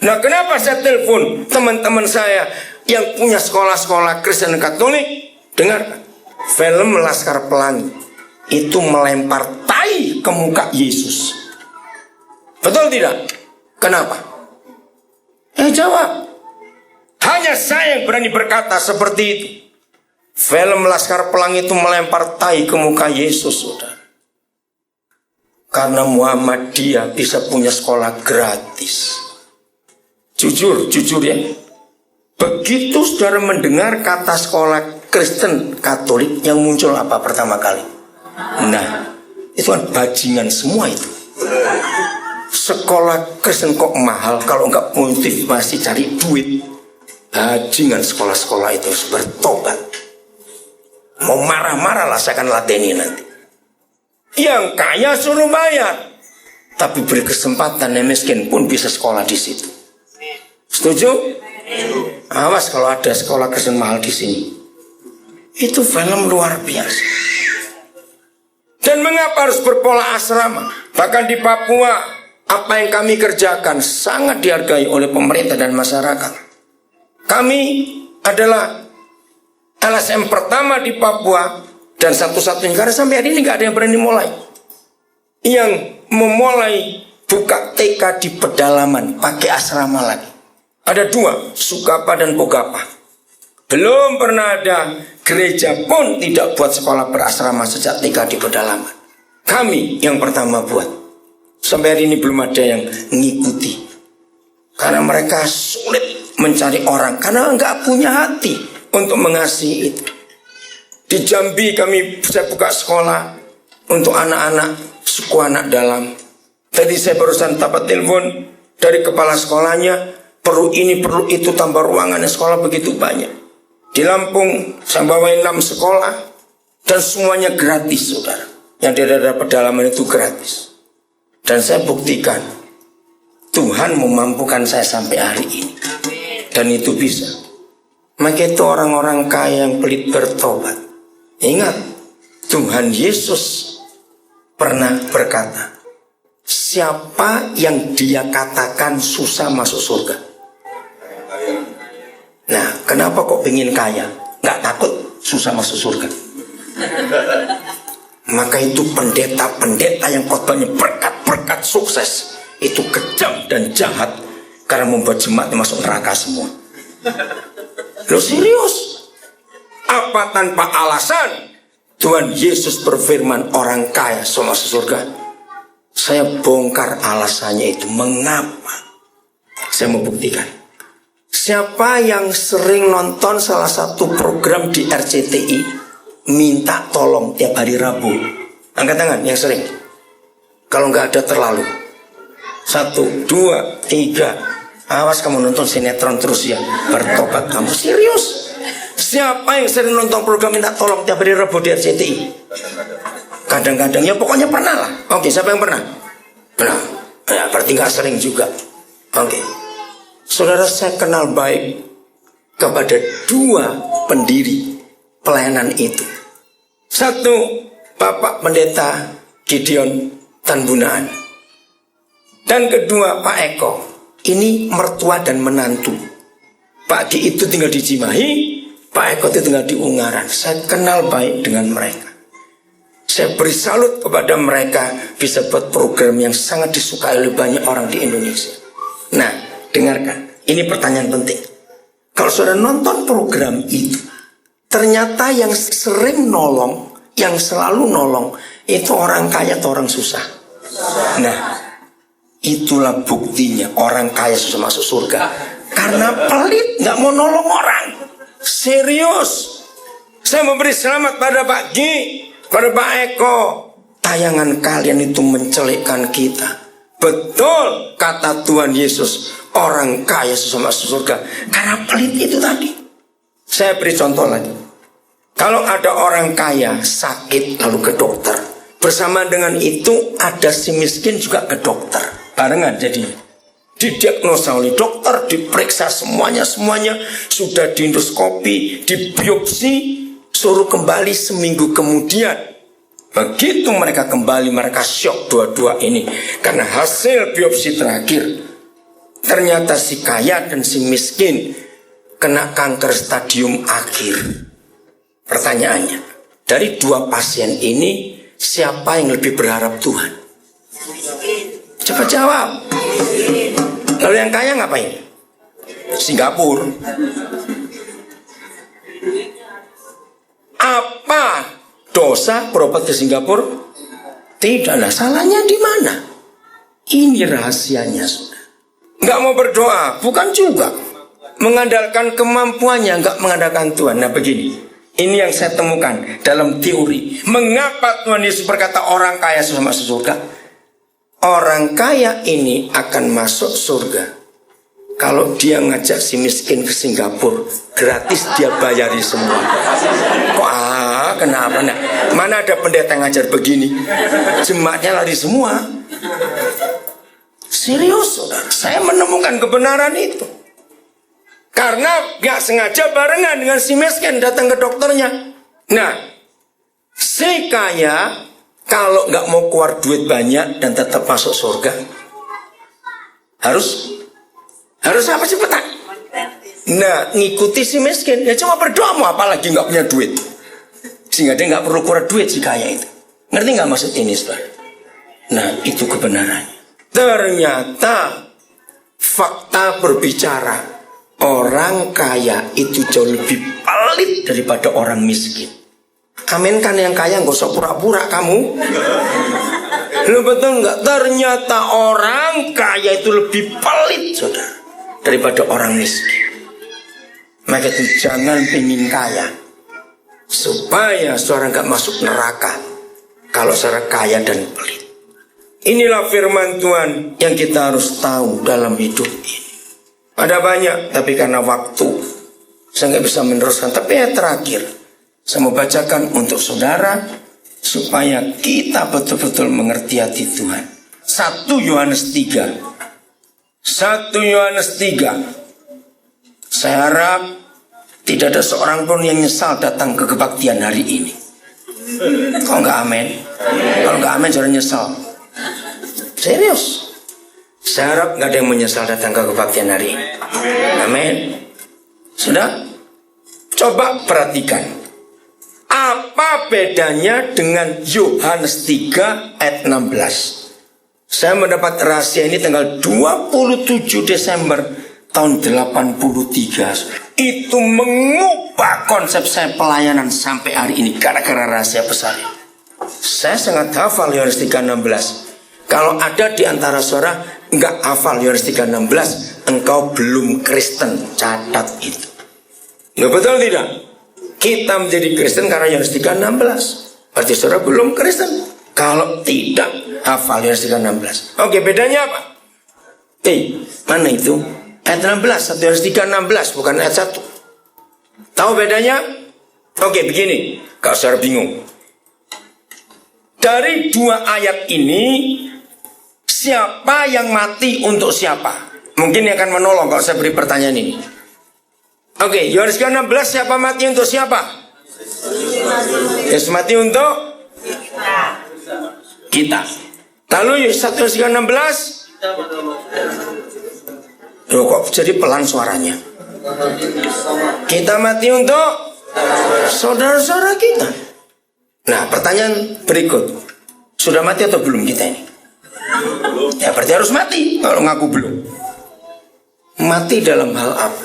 Nah, kenapa saya telepon teman-teman saya yang punya sekolah-sekolah Kristen Katolik? Dengar, film Laskar Pelangi itu melempar tai ke muka Yesus. Betul tidak? Kenapa? Jawab. Hanya saya yang berani berkata seperti itu. Film Laskar Pelangi itu melempar tai ke muka Yesus, saudara. Karena Muhammadiyah bisa punya sekolah gratis. Jujur ya. Begitu saudara mendengar kata sekolah Kristen Katolik, yang muncul apa pertama kali? Nah, itu kan bajingan semua itu. Sekolah Kristen kok mahal, kalau enggak motivasi cari duit. Bajingan sekolah-sekolah itu harus bertobat. Mau marah-marah lah, saya akan lateni nanti. Yang kaya suruh bayar, tapi beri kesempatan yang miskin pun bisa sekolah di situ. Setuju? Awas kalau ada sekolah Kristen mahal di sini. Itu film luar biasa. Dan mengapa harus berpola asrama? Bahkan di Papua, apa yang kami kerjakan sangat dihargai oleh pemerintah dan masyarakat. Kami adalah LSM pertama di Papua dan satu-satunya, karena sampai hari ini nggak ada yang berani mulai. Yang memulai buka TK di pedalaman, pakai asrama lagi. Ada dua, Sukapa dan Bogapa. Belum pernah ada gereja pun tidak buat sekolah berasrama sejak TK di pedalaman. Kami yang pertama buat. Sampai hari ini belum ada yang mengikuti. Karena mereka sulit mencari orang, karena nggak punya hati untuk mengasihi itu. Di Jambi saya buka sekolah untuk anak-anak suku anak dalam. Tadi saya barusan dapat telepon dari kepala sekolahnya, perlu ini perlu itu, tambah ruangannya sekolah begitu banyak. Di Lampung saya bawain 6 sekolah dan semuanya gratis, saudara. Yang di daerah pedalaman itu gratis. Dan saya buktikan Tuhan memampukan saya sampai hari ini. Dan itu bisa. Maka itu orang-orang kaya yang pelit bertobat. Ingat, Tuhan Yesus pernah berkata, siapa yang dia katakan susah masuk surga? Nah, kenapa kok pengen kaya? Nggak takut susah masuk surga? Maka itu pendeta-pendeta yang khotbahnya berkat-berkat sukses, itu kejam dan jahat karena membuat jemaatnya masuk neraka semua. Loh, serius? Apa tanpa alasan Tuhan Yesus berfirman orang kaya semua masuk surga? Saya bongkar alasannya itu. Mengapa? Saya mau buktikan. Siapa yang sering nonton salah satu program di RCTI, minta tolong tiap hari Rabu? Angkat tangan yang sering. Kalau nggak ada terlalu. 1, 2, 3. Awas kamu nonton sinetron terus ya. Bertobat kamu. Serius? Siapa yang sering nonton program minta tolong tiap hari Rabu di RCTI? Kadang-kadang, ya pokoknya pernah lah. Oke, siapa yang pernah? Pernah. Ya, berarti nggak sering juga. Oke. Saudara, saya kenal baik kepada 2 pendiri pelayanan itu. Satu, Bapak Pendeta Gideon Tanbunaan. Dan kedua, Pak Eko. Ini mertua dan menantu. Pak Gi itu tinggal di Cimahi, Pak Eko itu tinggal di Ungaran. Saya kenal baik dengan mereka. Saya beri salut kepada mereka bisa buat program yang sangat disukai oleh banyak orang di Indonesia. Nah, dengarkan. Ini pertanyaan penting. Kalau saudara nonton program itu, ternyata yang sering nolong, yang selalu nolong, itu orang kaya atau orang susah. Nah, itulah buktinya orang kaya susah masuk surga. Karena pelit, gak mau nolong orang. Serius. Saya memberi selamat pada Pak Gi, pada Pak Eko. Tayangan kalian itu mencelikkan kita. Betul kata Tuhan Yesus, orang kaya susah masuk surga karena pelit itu tadi. Saya beri contoh lagi. Kalau ada orang kaya sakit lalu ke dokter, bersamaan dengan itu ada si miskin juga ke dokter. Barengan jadi didiagnosa oleh dokter, diperiksa semuanya sudah diendoskopi, dibiopsi, suruh kembali seminggu kemudian. Begitu mereka kembali, mereka syok dua-dua ini karena hasil biopsi terakhir ternyata si kaya dan si miskin kena kanker stadium akhir. Pertanyaannya, dari dua pasien ini siapa yang lebih berharap Tuhan? Cepat jawab. Lalu yang kaya ngapain? Singapura. Apa dosa berobat ke Singapura? Tidak. Lah salahnya di mana? Ini rahasianya. Nggak mau berdoa, bukan juga mengandalkan kemampuannya, nggak mengandalkan Tuhan. Nah begini, ini yang saya temukan dalam teori. Mengapa Tuhan Yesus berkata orang kaya susah masuk surga? Orang kaya ini akan masuk surga kalau dia ngajak si miskin ke Singapura, gratis dia bayari semua. Kok kenapa? Nah, mana ada pendeta yang ngajar begini? Jemaatnya lari semua. Serius, saudara. Saya menemukan kebenaran itu. Karena gak sengaja barengan dengan si miskin datang ke dokternya. Nah, si kaya kalau gak mau keluar duit banyak dan tetap masuk surga, harus apa cepetan? Nah, ngikuti si miskin. Ya cuma berdoa, mau apalagi gak punya duit. Sehingga dia gak perlu keluar duit si kaya itu. Ngerti gak maksud ini, saudara? Nah, itu kebenarannya. Ternyata fakta berbicara, orang kaya itu jauh lebih pelit daripada orang miskin. Amin kan yang kaya, gak usah pura-pura kamu. Lu betul gak? Ternyata orang kaya itu lebih pelit, saudara, daripada orang miskin. Maka itu jangan pengen kaya, supaya saudara gak masuk neraka kalau saudara kaya dan pelit. Inilah firman Tuhan yang kita harus tahu dalam hidup ini. Ada banyak, tapi karena waktu saya nggak bisa meneruskan. Tapi yang terakhir, saya mau bacakan untuk saudara supaya kita betul-betul mengerti hati Tuhan. 1 Yohanes 3. 1 Yohanes 3. Saya harap tidak ada seorang pun yang nyesal datang ke kebaktian hari ini. Kalau nggak amin, kalau nggak amin jangan nyesal. Serius. Saya harap gak ada yang menyesal datang ke kebaktian hari ini. Amin. Sudah? Coba perhatikan. Apa bedanya dengan Yohanes 3 ayat 16? Saya mendapat rahasia ini tanggal 27 Desember tahun 83. Itu mengubah konsep saya pelayanan sampai hari ini gara-gara rahasia besar ini. Saya sangat hafal Yohanes 3:16. Kalau ada di antara saudara enggak hafal Yohanes 3:16, engkau belum Kristen. Catat itu. Enggak, betul tidak? Kita menjadi Kristen karena Yohanes 3:16. Berarti saudara belum Kristen kalau tidak hafal Yohanes 3:16. Oke, bedanya apa? Mana itu? Ayat 16, 1 Yohanes 3:16, bukan ayat 1. Tahu bedanya? Oke, begini, kalau saudara bingung. Dari dua ayat ini, siapa yang mati untuk siapa? Mungkin yang akan menolong kalau saya beri pertanyaan ini. Oke, Yohanes 16, siapa mati untuk siapa? Yesus mati untuk kita. Lalu 1 Yohanes 3:16. Loh, kok jadi pelan suaranya? Kita mati untuk saudara-saudara kita. Nah, pertanyaan berikut, sudah mati atau belum kita ini? Ya berarti harus mati. Kalau ngaku belum, mati dalam hal apa?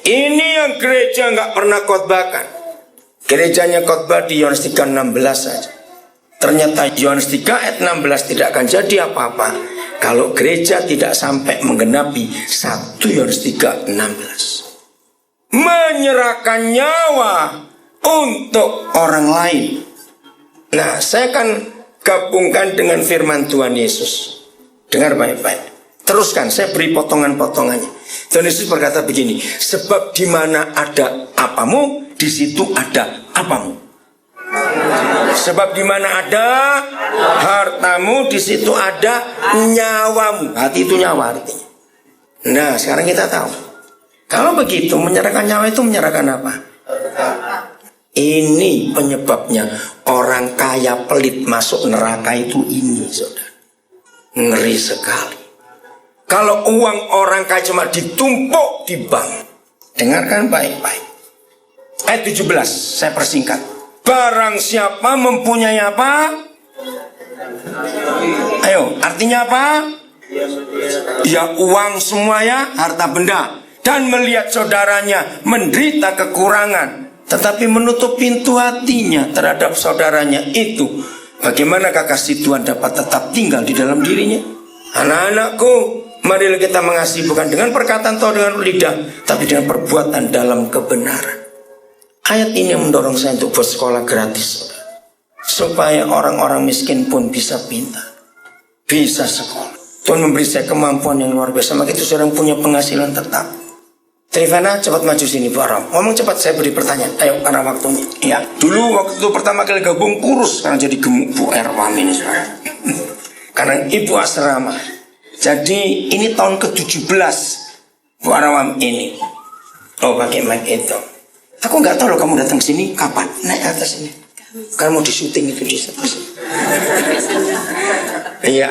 Ini yang gereja nggak pernah khotbahkan. Gerejanya khotbah di Yohanes 3:16 saja. Ternyata Yohanes 3 ayat 16 tidak akan jadi apa-apa kalau gereja tidak sampai menggenapi 1 Yohanes 3:16. Menyerahkan nyawa untuk orang lain. Nah, saya akan gabungkan dengan firman Tuhan Yesus. Dengar baik-baik. Teruskan, saya beri potongan-potongannya. Tuhan Yesus berkata begini, sebab di mana ada apamu, di situ ada apamu. Sebab di mana ada hartamu, di situ ada nyawamu. Hati itu nyawa artinya. Nah, sekarang kita tahu. Kalau begitu, menyerahkan nyawa itu menyerahkan apa? Ini penyebabnya orang kaya pelit masuk neraka itu ini, saudara. Ngeri sekali. Kalau uang orang kaya cuma ditumpuk di bank. Dengarkan baik-baik. Ayat 17, saya persingkat. Barang siapa mempunyai apa? Ayo, artinya apa? Ya uang semuanya, harta benda. Dan melihat saudaranya menderita kekurangan, tetapi menutup pintu hatinya terhadap saudaranya itu, bagaimanakah kasih Tuhan dapat tetap tinggal di dalam dirinya? Anak-anakku, marilah kita mengasihi bukan dengan perkataan atau dengan lidah, tapi dengan perbuatan dalam kebenaran. Ayat ini yang mendorong saya untuk buat sekolah gratis, supaya orang-orang miskin pun bisa pintar, bisa sekolah. Tuhan memberi saya kemampuan yang luar biasa. Maka itu seorang punya penghasilan tetap. Trivana, cepat maju sini Bu Aram. Ngomong cepat, saya beri pertanyaan. Ayo, karena waktunya. Ya, dulu waktu pertama kali gabung kurus, sekarang jadi gemuk Bu Erwam ini. Karena ibu asrama. Jadi ini tahun ke-17 Bu Aram ini. Oh, pakai mic itu. Aku nggak tahu loh kamu datang sini kapan. Naik atas ini. Kamu mau di syuting itu di atas. Iya.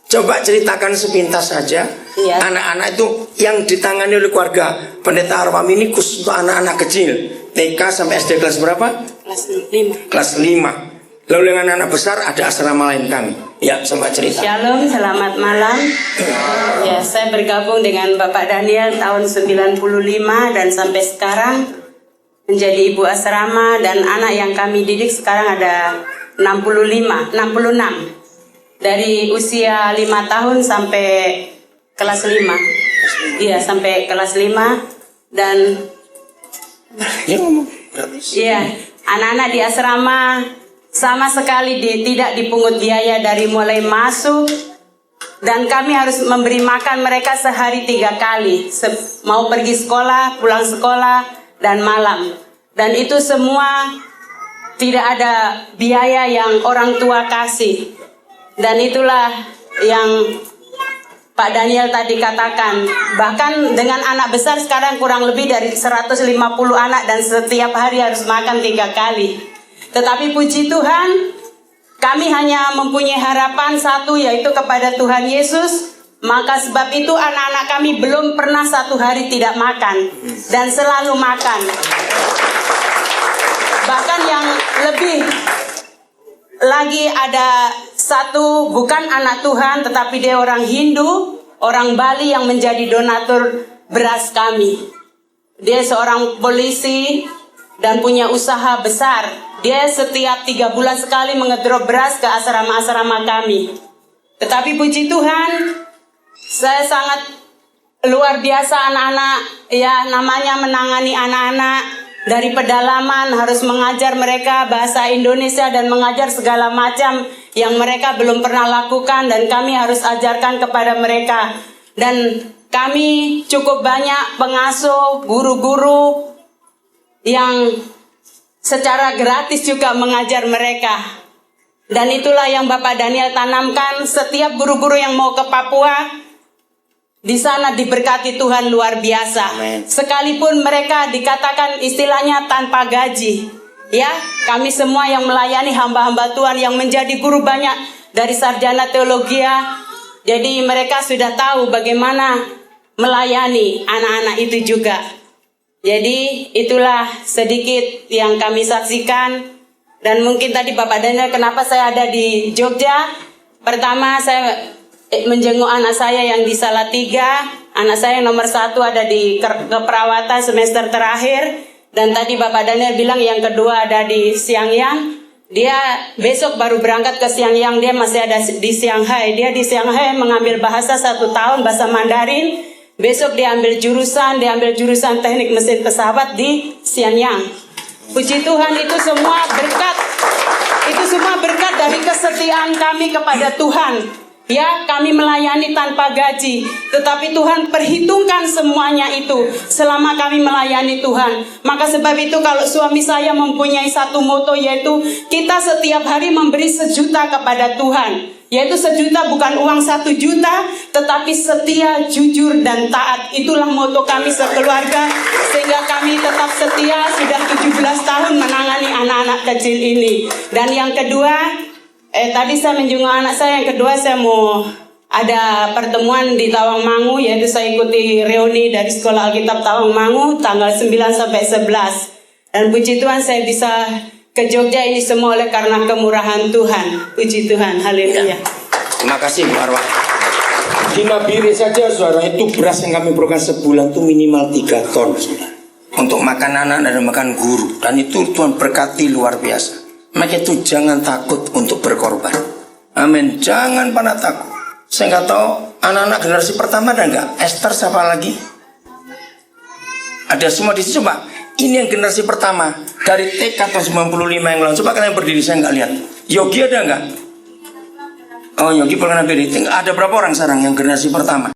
Coba ceritakan sepintas saja. Iya. Anak-anak itu yang ditangani oleh keluarga Pendeta Arwam ini khusus untuk anak-anak kecil, TK sampai SD kelas berapa? Kelas 5. Kelas 5. Lalu dengan anak besar ada asrama lain kami. Ya, coba cerita. Shalom, selamat malam. Ya, saya bergabung dengan Bapak Daniel tahun 95 dan sampai sekarang menjadi ibu asrama, dan anak yang kami didik sekarang ada 66. Dari usia 5 tahun sampai kelas 5. Iya, sampai kelas 5. Dan iya, anak-anak di asrama sama sekali tidak dipungut biaya dari mulai masuk, dan kami harus memberi makan mereka sehari 3 kali, mau pergi sekolah, pulang sekolah, dan malam. Dan itu semua tidak ada biaya yang orang tua kasih. Dan itulah yang Pak Daniel tadi katakan. Bahkan dengan anak besar sekarang kurang lebih dari 150 anak, dan setiap hari harus makan 3 kali. Tetapi puji Tuhan, kami hanya mempunyai harapan satu, yaitu kepada Tuhan Yesus. Maka sebab itu anak-anak kami belum pernah 1 hari tidak makan, dan selalu makan. Bahkan yang lebih lagi, ada satu bukan anak Tuhan, tetapi dia orang Hindu, orang Bali yang menjadi donatur beras kami. Dia seorang polisi dan punya usaha besar. Dia setiap 3 bulan sekali mengedrop beras ke asrama-asrama kami. Tetapi puji Tuhan, saya sangat luar biasa anak-anak, ya namanya menangani anak-anak. Dari pedalaman harus mengajar mereka bahasa Indonesia dan mengajar segala macam yang mereka belum pernah lakukan, dan kami harus ajarkan kepada mereka. Dan kami cukup banyak pengasuh, guru-guru yang secara gratis juga mengajar mereka. Dan itulah yang Bapak Daniel tanamkan, setiap guru-guru yang mau ke Papua, di sana diberkati Tuhan luar biasa. Amen. Sekalipun mereka dikatakan istilahnya tanpa gaji, Ya, kami semua yang melayani hamba-hamba Tuhan yang menjadi guru banyak dari sarjana teologi. Jadi mereka sudah tahu bagaimana melayani anak-anak itu juga. Jadi itulah sedikit yang kami saksikan. Dan mungkin tadi Bapak Daniel, kenapa saya ada di Jogja? Pertama, saya menjenguk anak saya yang di Salatiga. Anak saya nomor 1 ada di keperawatan semester terakhir. Dan tadi Bapak Daniel bilang yang kedua ada di Xiangyang. Dia besok baru berangkat ke Xiangyang. Dia masih ada di Shanghai. Dia di Shanghai mengambil bahasa 1 tahun, bahasa Mandarin. Besok dia ambil jurusan teknik mesin pesawat di Xiangyang. Puji Tuhan, itu semua berkat. Itu semua berkat dari kesetiaan kami kepada Tuhan. Ya, kami melayani tanpa gaji, tetapi Tuhan perhitungkan semuanya itu selama kami melayani Tuhan. Maka sebab itu kalau suami saya mempunyai satu moto, yaitu kita setiap hari memberi 1 juta kepada Tuhan. Yaitu 1 juta bukan uang 1 juta, tetapi setia, jujur, dan taat. Itulah moto kami sekeluarga, sehingga kami tetap setia sudah 17 tahun menangani anak-anak kecil ini. Dan yang kedua, tadi saya menjenguk anak saya, yang kedua saya mau ada pertemuan di Tawangmangu, yaitu saya ikuti reuni dari Sekolah Alkitab Tawangmangu tanggal 9 sampai 11. Dan puji Tuhan saya bisa ke Jogja ini semua oleh karena kemurahan Tuhan. Puji Tuhan, haleluya. Terima kasih Bu Arwah. Di Nabire saja saudara, itu beras yang kami perlukan sebulan itu minimal 3 ton saudara. Untuk makan anak dan makan guru. Dan itu Tuhan berkati luar biasa. Maka itu jangan takut untuk berkorban. Amin. Jangan pernah takut. Saya nggak tahu anak-anak generasi pertama ada nggak? Esther siapa lagi? Ada semua di sini. Coba. Ini yang generasi pertama dari TK tahun 95 yang lalu. Coba kalian berdiri, saya nggak lihat. Yogi ada nggak? Oh, Yogi pernah berdiri. Ada berapa orang sekarang yang generasi pertama?